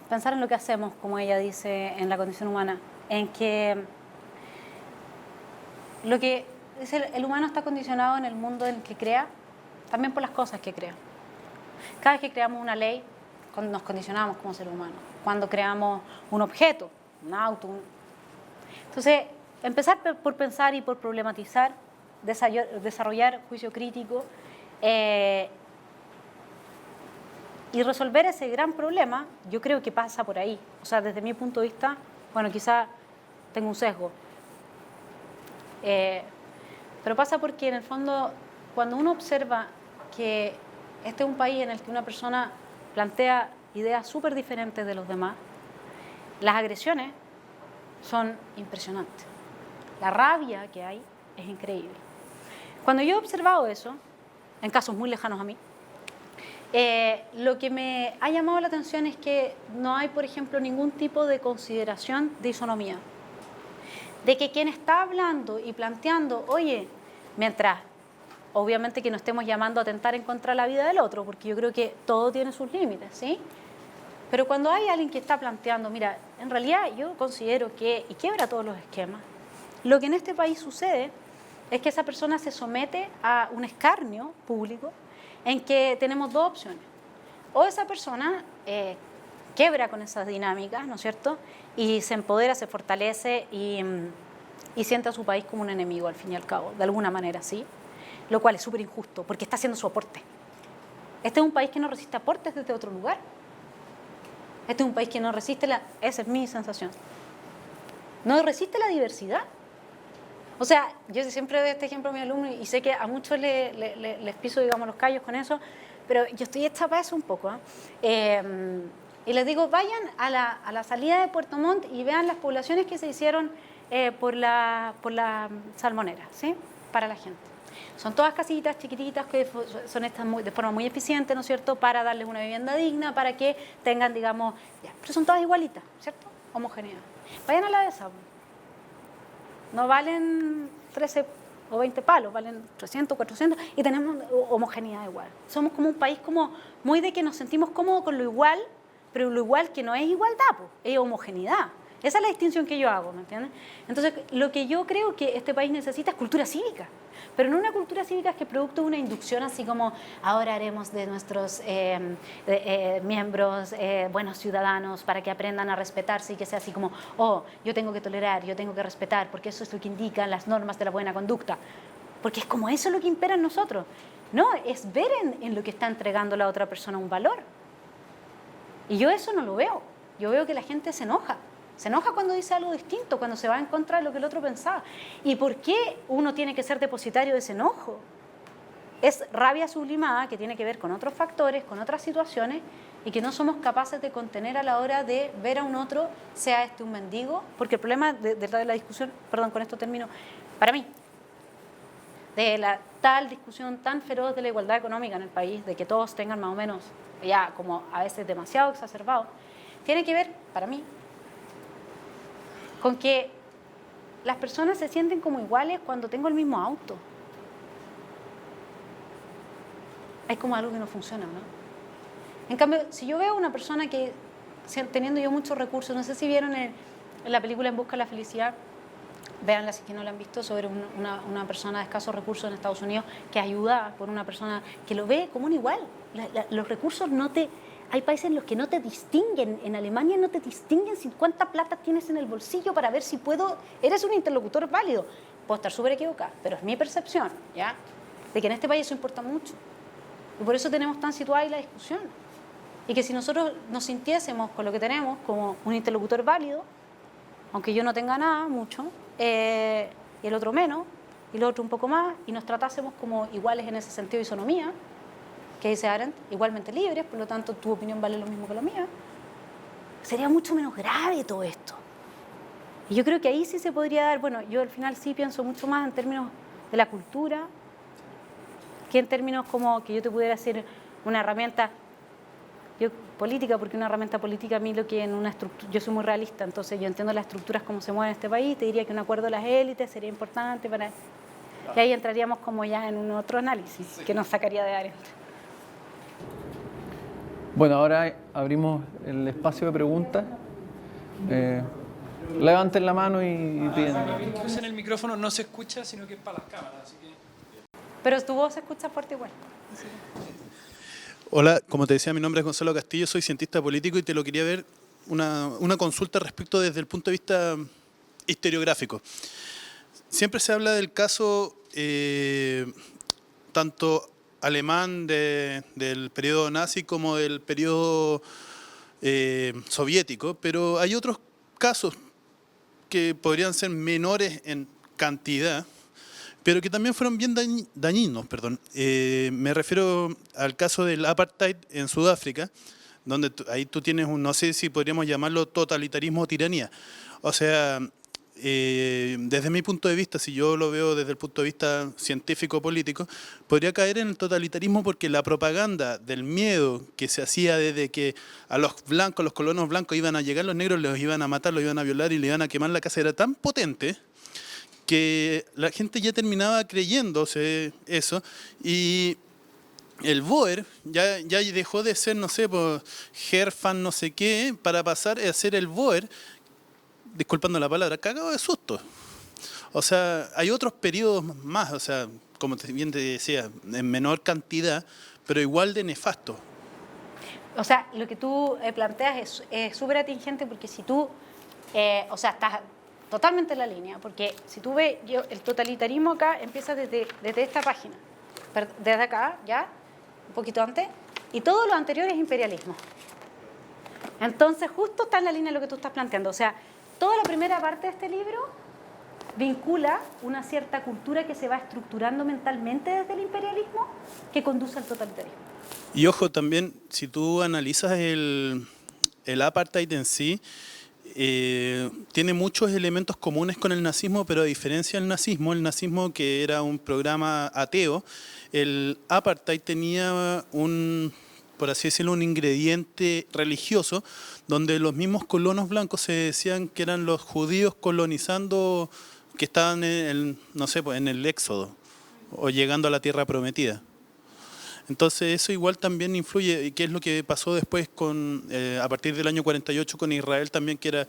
pensar en lo que hacemos, como ella dice, en la condición humana, en que lo que es el humano está condicionado en el mundo en el que crea, también por las cosas que crea. Cada vez que creamos una ley, nos condicionamos como ser humano. Cuando creamos un objeto, un auto, Entonces, empezar por pensar y por problematizar, desarrollar juicio crítico, y resolver ese gran problema, yo creo que pasa por ahí. O sea, desde mi punto de vista, bueno, quizá tengo un sesgo. Pero pasa porque, en el fondo, cuando uno observa que este es un país en el que una persona plantea ideas súper diferentes de los demás, las agresiones son impresionantes. La rabia que hay es increíble. Cuando yo he observado eso, en casos muy lejanos a mí, lo que me ha llamado la atención es que no hay, por ejemplo, ningún tipo de consideración de isonomía. De que quien está hablando y planteando, oye, mientras obviamente que no estemos llamando a atentar en contra de la vida del otro, porque yo creo que todo tiene sus límites, ¿sí? Pero cuando hay alguien que está planteando, mira, en realidad yo considero que, y quiebra todos los esquemas, lo que en este país sucede es que esa persona se somete a un escarnio público en que tenemos dos opciones. O esa persona quiebra con esas dinámicas, ¿no es cierto? Y se empodera, se fortalece y siente a su país como un enemigo, al fin y al cabo, de alguna manera, ¿sí? Lo cual es súper injusto, porque está haciendo su aporte. Este es un país que no resiste aportes desde otro lugar. Este es un país que no resiste esa es mi sensación. No resiste la diversidad. O sea, yo siempre doy este ejemplo a mis alumnos y sé que a muchos les piso, digamos, los callos con eso, pero yo estoy hecha para eso un poco. Y les digo, vayan a la salida de Puerto Montt y vean las poblaciones que se hicieron por la salmonera, ¿sí? Para la gente. Son todas casitas chiquititas que son hechas de forma muy eficiente, ¿no es cierto?, para darles una vivienda digna, para que tengan, digamos, ya, pero son todas igualitas, ¿cierto? Homogeneidad. Vayan a la de esa. No valen 13 o 20 palos, valen 300, 400 y tenemos homogeneidad igual. Somos como un país como muy de que nos sentimos cómodos con lo igual, pero lo igual que no es igualdad, es homogeneidad. Esa es la distinción que yo hago, ¿me entiendes? Entonces, lo que yo creo que este país necesita es cultura cívica, pero no una cultura cívica que es producto de una inducción así como ahora haremos de nuestros miembros buenos ciudadanos para que aprendan a respetarse y que sea así como, oh, yo tengo que tolerar, yo tengo que respetar, porque eso es lo que indican las normas de la buena conducta. Porque es como eso lo que impera en nosotros. No, es ver en lo que está entregando la otra persona un valor. Y yo eso no lo veo. Yo veo que la gente se enoja. Se enoja cuando dice algo distinto, cuando se va en contra de lo que el otro pensaba. ¿Y por qué uno tiene que ser depositario de ese enojo? Es rabia sublimada que tiene que ver con otros factores, con otras situaciones, y que no somos capaces de contener a la hora de ver a un otro, sea este un mendigo, porque el problema de la discusión, perdón, con esto termino, para mí, de la tal discusión tan feroz de la igualdad económica en el país, de que todos tengan más o menos, ya como a veces demasiado exacerbado, tiene que ver, para mí, con que las personas se sienten como iguales cuando tengo el mismo auto. Hay como algo que no funciona, ¿no? En cambio, si yo veo a una persona que, teniendo yo muchos recursos, no sé si vieron en la película En busca de la felicidad, véanla si que no la han visto, sobre una persona de escasos recursos en Estados Unidos que es ayudada por una persona que lo ve como un igual. Los recursos no te... Hay países en los que no te distinguen. En Alemania no te distinguen si cuánta plata tienes en el bolsillo para ver si puedo... Eres un interlocutor válido. Puedo estar súper equivocada, pero es mi percepción, ¿ya? De que en este país eso importa mucho. Y por eso tenemos tan situada ahí la discusión. Y que si nosotros nos sintiésemos con lo que tenemos como un interlocutor válido, aunque yo no tenga nada, mucho, y el otro menos, y el otro un poco más, y nos tratásemos como iguales en ese sentido de isonomía, que dice Arendt, igualmente libres, por lo tanto tu opinión vale lo mismo que la mía, sería mucho menos grave todo esto. Y yo creo que ahí sí se podría dar, bueno, yo al final sí pienso mucho más en términos de la cultura, que en términos como que yo te pudiera hacer una herramienta política, porque una herramienta política a mí lo que en una estructura, yo soy muy realista, entonces yo entiendo las estructuras como se mueven en este país, te diría que un acuerdo de las élites sería importante para... Y ahí entraríamos como ya en un otro análisis que nos sacaría de Arendt. Bueno, ahora abrimos el espacio de preguntas. Levanten la mano y piden. Que usen el micrófono no se escucha, sino que es para las cámaras. Así que... Pero tu voz se escucha fuerte igual. Hola, como te decía, mi nombre es Gonzalo Castillo, soy cientista político y te lo quería ver una consulta respecto desde el punto de vista historiográfico. Siempre se habla del caso tanto alemán del periodo nazi como del periodo soviético, pero hay otros casos que podrían ser menores en cantidad, pero que también fueron bien dañinos. Me refiero al caso del apartheid en Sudáfrica, donde ahí tú tienes no sé si podríamos llamarlo totalitarismo o tiranía. O sea, desde mi punto de vista, si yo lo veo desde el punto de vista científico-político, podría caer en el totalitarismo porque la propaganda del miedo que se hacía desde que a los blancos, los colonos blancos iban a llegar, los negros los iban a matar, los iban a violar y le iban a quemar la casa, era tan potente que la gente ya terminaba creyéndose eso, y el Boer ya dejó de ser, no sé, Herfan no sé qué, para pasar a ser el Boer, disculpando la palabra, cagado de susto. O sea, hay otros periodos más, o sea, como bien te decía, en menor cantidad, pero igual de nefasto. O sea, lo que tú planteas es súper atingente, porque si tú, o sea, estás totalmente en la línea, porque si tú ves, el totalitarismo acá empieza desde esta página, desde acá, ya, un poquito antes, y todo lo anterior es imperialismo. Entonces, justo está en la línea de lo que tú estás planteando. O sea, toda la primera parte de este libro vincula una cierta cultura que se va estructurando mentalmente desde el imperialismo que conduce al totalitarismo. Y ojo, también, si tú analizas el apartheid en sí, tiene muchos elementos comunes con el nazismo, pero a diferencia del nazismo, el nazismo que era un programa ateo, el apartheid tenía por así decirlo, un ingrediente religioso, donde los mismos colonos blancos se decían que eran los judíos colonizando, que estaban no sé, pues, en el Éxodo, o llegando a la tierra prometida. Entonces eso igual también influye, y qué es lo que pasó después a partir del año 48 con Israel también, que era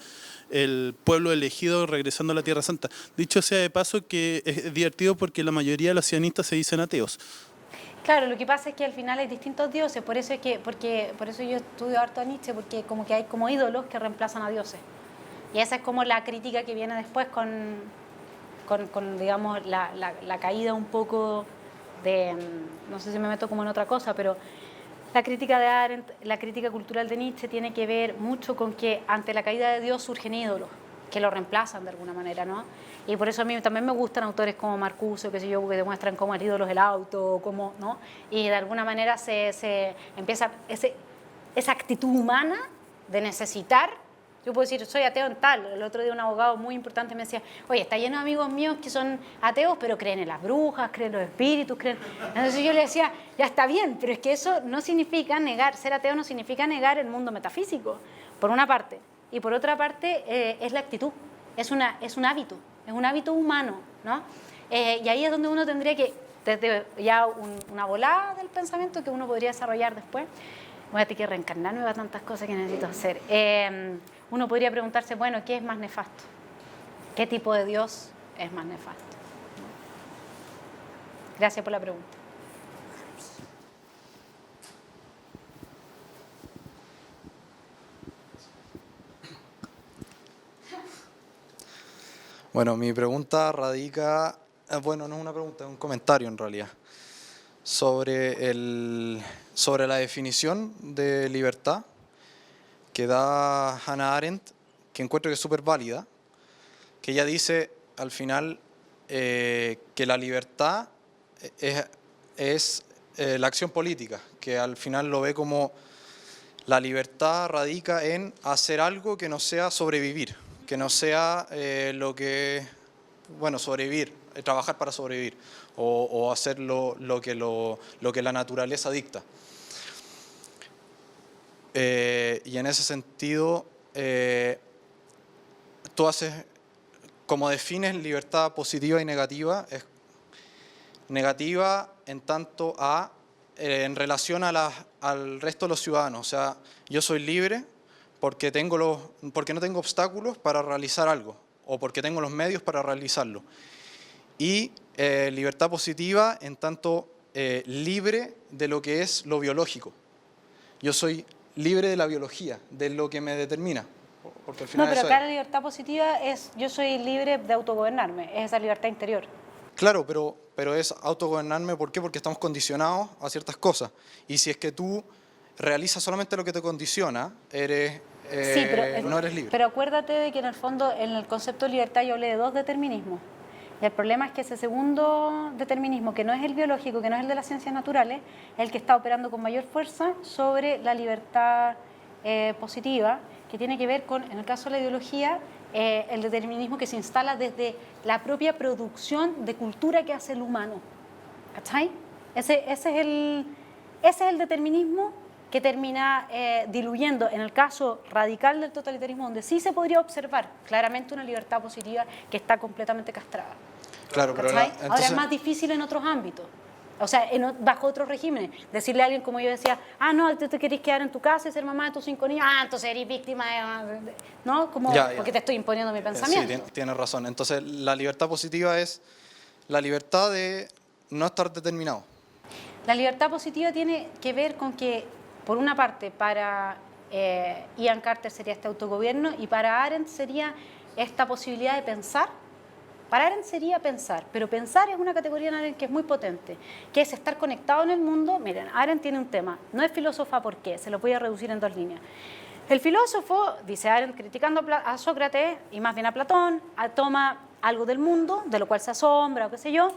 el pueblo elegido regresando a la Tierra Santa. Dicho sea de paso que es divertido porque la mayoría de los sionistas se dicen ateos. Claro, lo que pasa es que al final hay distintos dioses, por eso yo estudio harto a Nietzsche, porque como que hay como ídolos que reemplazan a dioses. Y esa es como la crítica que viene después con digamos, la caída un poco de, no sé si me meto como en otra cosa, pero la crítica de Arendt, la crítica cultural de Nietzsche tiene que ver mucho con que ante la caída de Dios surgen ídolos que lo reemplazan de alguna manera, ¿no? Y por eso a mí también me gustan autores como Marcuse, qué sé yo, porque demuestran cómo el ídolo es el auto, cómo, ¿no? Y de alguna manera se empieza esa actitud humana de necesitar. Yo puedo decir, soy ateo en tal. El otro día un abogado muy importante me decía, oye, está lleno de amigos míos que son ateos, pero creen en las brujas, creen en los espíritus, creen... Entonces yo le decía, ya está bien, pero es que eso no significa negar, ser ateo no significa negar el mundo metafísico, por una parte. Y por otra parte, es la actitud, es un hábito humano, ¿no? Y ahí es donde uno tendría que, desde ya una volada del pensamiento que uno podría desarrollar después, voy a tener que reencarnarme para tantas cosas que necesito hacer. Uno podría preguntarse, bueno, ¿qué es más nefasto? ¿Qué tipo de Dios es más nefasto? Gracias por la pregunta. Bueno, mi pregunta radica, bueno, no es una pregunta, es un comentario en realidad, sobre la definición de libertad que da Hannah Arendt, que encuentro que es súper válida, que ella dice al final que la libertad es la acción política, que al final lo ve como la libertad radica en hacer algo que no sea sobrevivir, que no sea sobrevivir, trabajar para sobrevivir, o hacer lo que la naturaleza dicta. Y en ese sentido, tú haces, como defines libertad positiva y negativa, es negativa en tanto en relación al resto de los ciudadanos. O sea, yo soy libre porque no tengo obstáculos para realizar algo, o porque tengo los medios para realizarlo. Y libertad positiva en tanto libre de lo que es lo biológico. Yo soy libre de la biología, de lo que me determina. Porque al final no, pero acá la libertad positiva es, yo soy libre de autogobernarme, es esa libertad interior. Claro, pero es autogobernarme, ¿por qué? Porque estamos condicionados a ciertas cosas. Y si es que tú realizas solamente lo que te condiciona, no eres libre. Pero acuérdate de que en el fondo, en el concepto de libertad yo hablé de dos determinismos. Y el problema es que ese segundo determinismo, que no es el biológico, que no es el de las ciencias naturales, es el que está operando con mayor fuerza sobre la libertad positiva, que tiene que ver con, en el caso de la ideología, el determinismo que se instala desde la propia producción de cultura que hace el humano. ¿Cachai? Ese es el determinismo que termina diluyendo, en el caso radical del totalitarismo, donde sí se podría observar claramente una libertad positiva que está completamente castrada. Claro, pero entonces... Ahora es más difícil en otros ámbitos, o sea, bajo otros regímenes. Decirle a alguien, como yo decía, no, tú te querés quedar en tu casa y ser mamá de tus 5 niños, entonces eres víctima de... ¿No? Porque te estoy imponiendo mi pensamiento. Sí, tienes razón. Entonces, la libertad positiva es la libertad de no estar determinado. La libertad positiva tiene que ver con que, por una parte, para Ian Carter sería este autogobierno y para Arendt sería esta posibilidad de pensar. Para Arendt sería pensar, pero pensar es una categoría en Arendt que es muy potente, que es estar conectado en el mundo. Miren, Arendt tiene un tema, no es filósofa, ¿por qué? Se lo voy a reducir en 2 líneas. El filósofo, dice Arendt, criticando a Sócrates y más bien a Platón, toma algo del mundo, de lo cual se asombra o qué sé yo,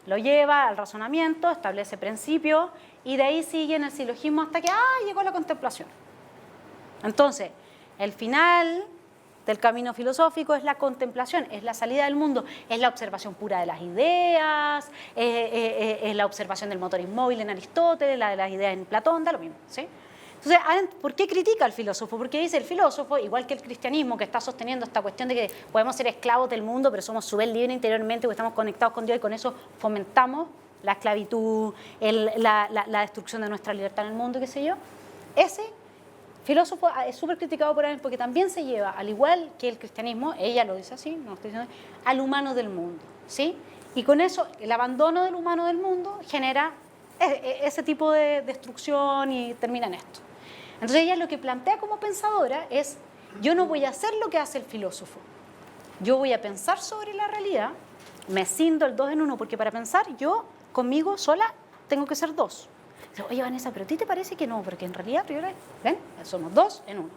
lo lleva al razonamiento, establece principios y de ahí sigue en el silogismo hasta que llegó a la contemplación. Entonces, el final del camino filosófico es la contemplación, es la salida del mundo, es la observación pura de las ideas, es la observación del motor inmóvil en Aristóteles, la de las ideas en Platón, da lo mismo, ¿sí? Entonces, ¿por qué critica al filósofo? Porque dice el filósofo, igual que el cristianismo, que está sosteniendo esta cuestión de que podemos ser esclavos del mundo, pero somos súper libres interiormente, porque estamos conectados con Dios y con eso fomentamos la esclavitud, la destrucción de nuestra libertad en el mundo, qué sé yo. Ese filósofo es súper criticado por él porque también se lleva, al igual que el cristianismo, ella lo dice así, no lo estoy diciendo, al humano del mundo, ¿sí? Y con eso, el abandono del humano del mundo genera ese tipo de destrucción y termina en esto. Entonces ella lo que plantea como pensadora es, yo no voy a hacer lo que hace el filósofo, yo voy a pensar sobre la realidad, me cindo el 2 en 1, porque para pensar yo conmigo sola tengo que ser 2. Oye, Vanessa, pero ¿a ti te parece que no? Porque en realidad, ¿ven? Somos 2 en 1.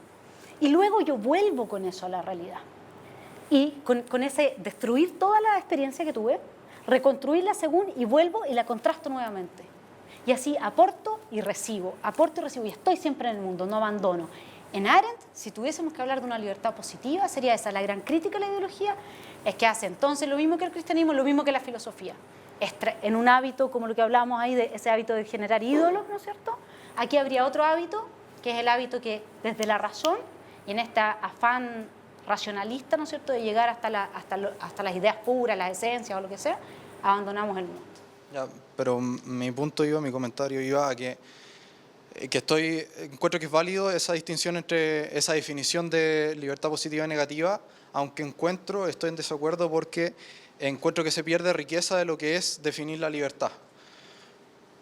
Y luego yo vuelvo con eso a la realidad. Y con ese destruir toda la experiencia que tuve, reconstruirla según y vuelvo y la contrasto nuevamente. Y así aporto y recibo, y estoy siempre en el mundo, no abandono. En Arendt, si tuviésemos que hablar de una libertad positiva, sería esa la gran crítica a la ideología, es que hace entonces lo mismo que el cristianismo, lo mismo que la filosofía. En un hábito como lo que hablábamos ahí, de ese hábito de generar ídolos, ¿no es cierto? Aquí habría otro hábito, que es el hábito que desde la razón y en este afán racionalista, ¿no es cierto?, de llegar hasta las ideas puras, las esencias o lo que sea, abandonamos el mundo. Ya, pero mi comentario iba a que encuentro que es válido esa distinción entre esa definición de libertad positiva y negativa, aunque estoy en desacuerdo porque encuentro que se pierde riqueza de lo que es definir la libertad.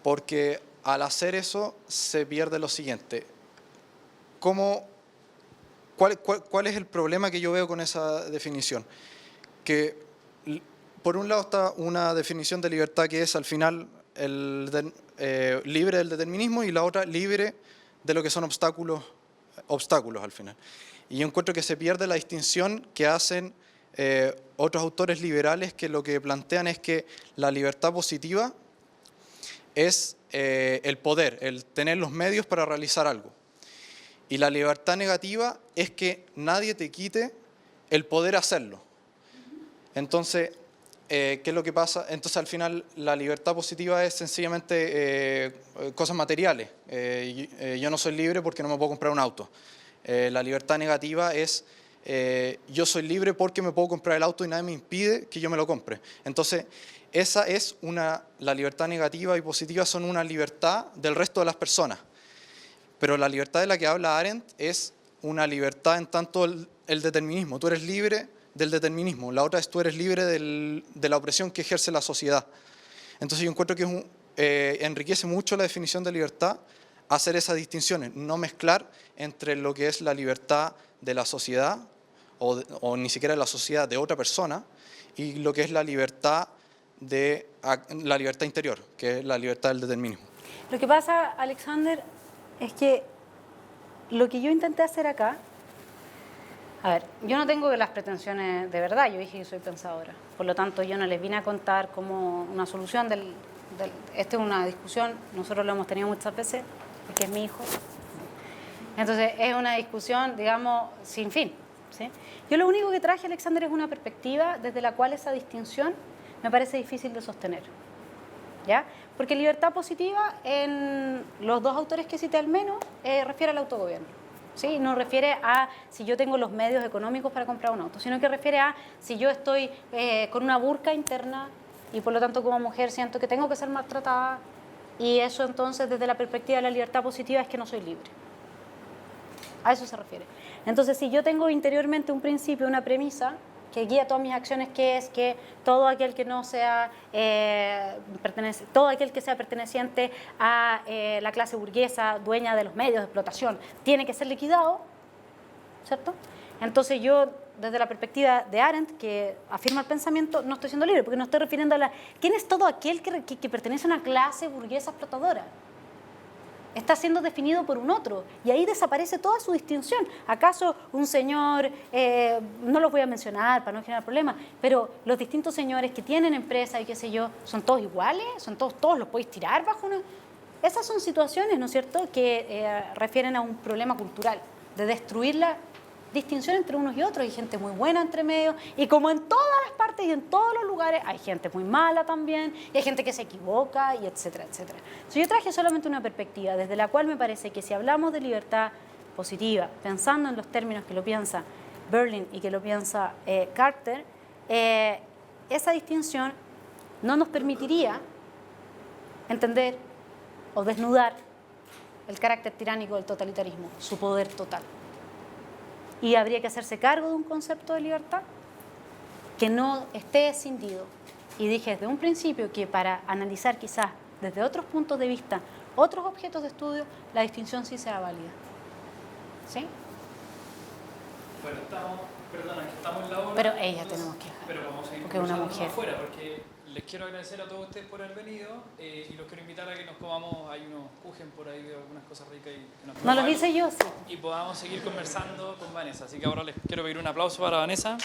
Porque al hacer eso se pierde lo siguiente. ¿Cuál es el problema que yo veo con esa definición? Que por un lado está una definición de libertad que es al final libre del determinismo y la otra libre de lo que son obstáculos al final. Y yo encuentro que se pierde la distinción que hacen otros autores liberales, que lo que plantean es que la libertad positiva es el poder, el tener los medios para realizar algo. Y la libertad negativa es que nadie te quite el poder hacerlo. Entonces, ¿qué es lo que pasa? Entonces, al final, la libertad positiva es sencillamente cosas materiales. Yo no soy libre porque no me puedo comprar un auto. La libertad negativa es yo soy libre porque me puedo comprar el auto y nadie me impide que yo me lo compre. Entonces, la libertad negativa y positiva son una libertad del resto de las personas. Pero la libertad de la que habla Arendt es una libertad en tanto el determinismo. Tú eres libre del determinismo. La otra es tú eres libre de la opresión que ejerce la sociedad. Entonces yo encuentro que enriquece mucho la definición de libertad hacer esas distinciones, no mezclar entre lo que es la libertad de la sociedad o ni siquiera de la sociedad de otra persona y lo que es la libertad interior, que es la libertad del determinismo. Lo que pasa, Alexander, es que lo que yo intenté hacer acá, a ver, yo no tengo las pretensiones de verdad, yo dije que soy pensadora, por lo tanto yo no les vine a contar como una solución esta es una discusión, nosotros lo hemos tenido muchas veces, porque es mi hijo, entonces es una discusión, digamos, sin fin, ¿sí? Yo lo único que traje, Alexander, es una perspectiva desde la cual esa distinción me parece difícil de sostener, ¿ya? Porque libertad positiva, en los dos autores que cité al menos, refiere al autogobierno, ¿sí? No refiere a si yo tengo los medios económicos para comprar un auto, sino que refiere a si yo estoy con una burka interna y por lo tanto como mujer siento que tengo que ser maltratada y eso entonces desde la perspectiva de la libertad positiva es que no soy libre. A eso se refiere. Entonces si yo tengo interiormente un principio, una premisa que guía todas mis acciones, que es que todo aquel que no sea todo aquel que sea perteneciente a la clase burguesa, dueña de los medios de explotación, tiene que ser liquidado, ¿cierto? Entonces yo, desde la perspectiva de Arendt, que afirma el pensamiento, no estoy siendo libre, porque no estoy refiriendo a ¿quién es todo aquel que pertenece a una clase burguesa explotadora? está siendo definido por un otro y ahí desaparece toda su distinción. ¿Acaso un señor, no los voy a mencionar para no generar problemas, pero los distintos señores que tienen empresa y qué sé yo, son todos iguales? ¿Son todos los podéis tirar bajo una...? Esas son situaciones, ¿no es cierto?, que refieren a un problema cultural, de destruir la distinción entre unos y otros. Hay gente muy buena entre medio, y como en todas las partes y en todos los lugares, hay gente muy mala también, y hay gente que se equivoca, y etcétera, etcétera. Entonces, yo traje solamente una perspectiva desde la cual me parece que si hablamos de libertad positiva, pensando en los términos que lo piensa Berlin y que lo piensa Carter, esa distinción no nos permitiría entender o desnudar el carácter tiránico del totalitarismo, su poder total. Y habría que hacerse cargo de un concepto de libertad que no esté escindido. Y dije desde un principio que para analizar quizás desde otros puntos de vista, otros objetos de estudio, la distinción sí sea válida. ¿Sí? Bueno, estamos en la hora. Pero ella tenemos que dejar. Pero vamos a seguir porque es una conversando mujer. afuera, porque les quiero agradecer a todos ustedes por haber venido y los quiero invitar a que nos comamos, hay unos kuchen por ahí, veo algunas cosas ricas y que nos No comamos lo hice yo, sí. y podamos seguir conversando con Vanessa. Así que ahora les quiero pedir un aplauso para Vanessa.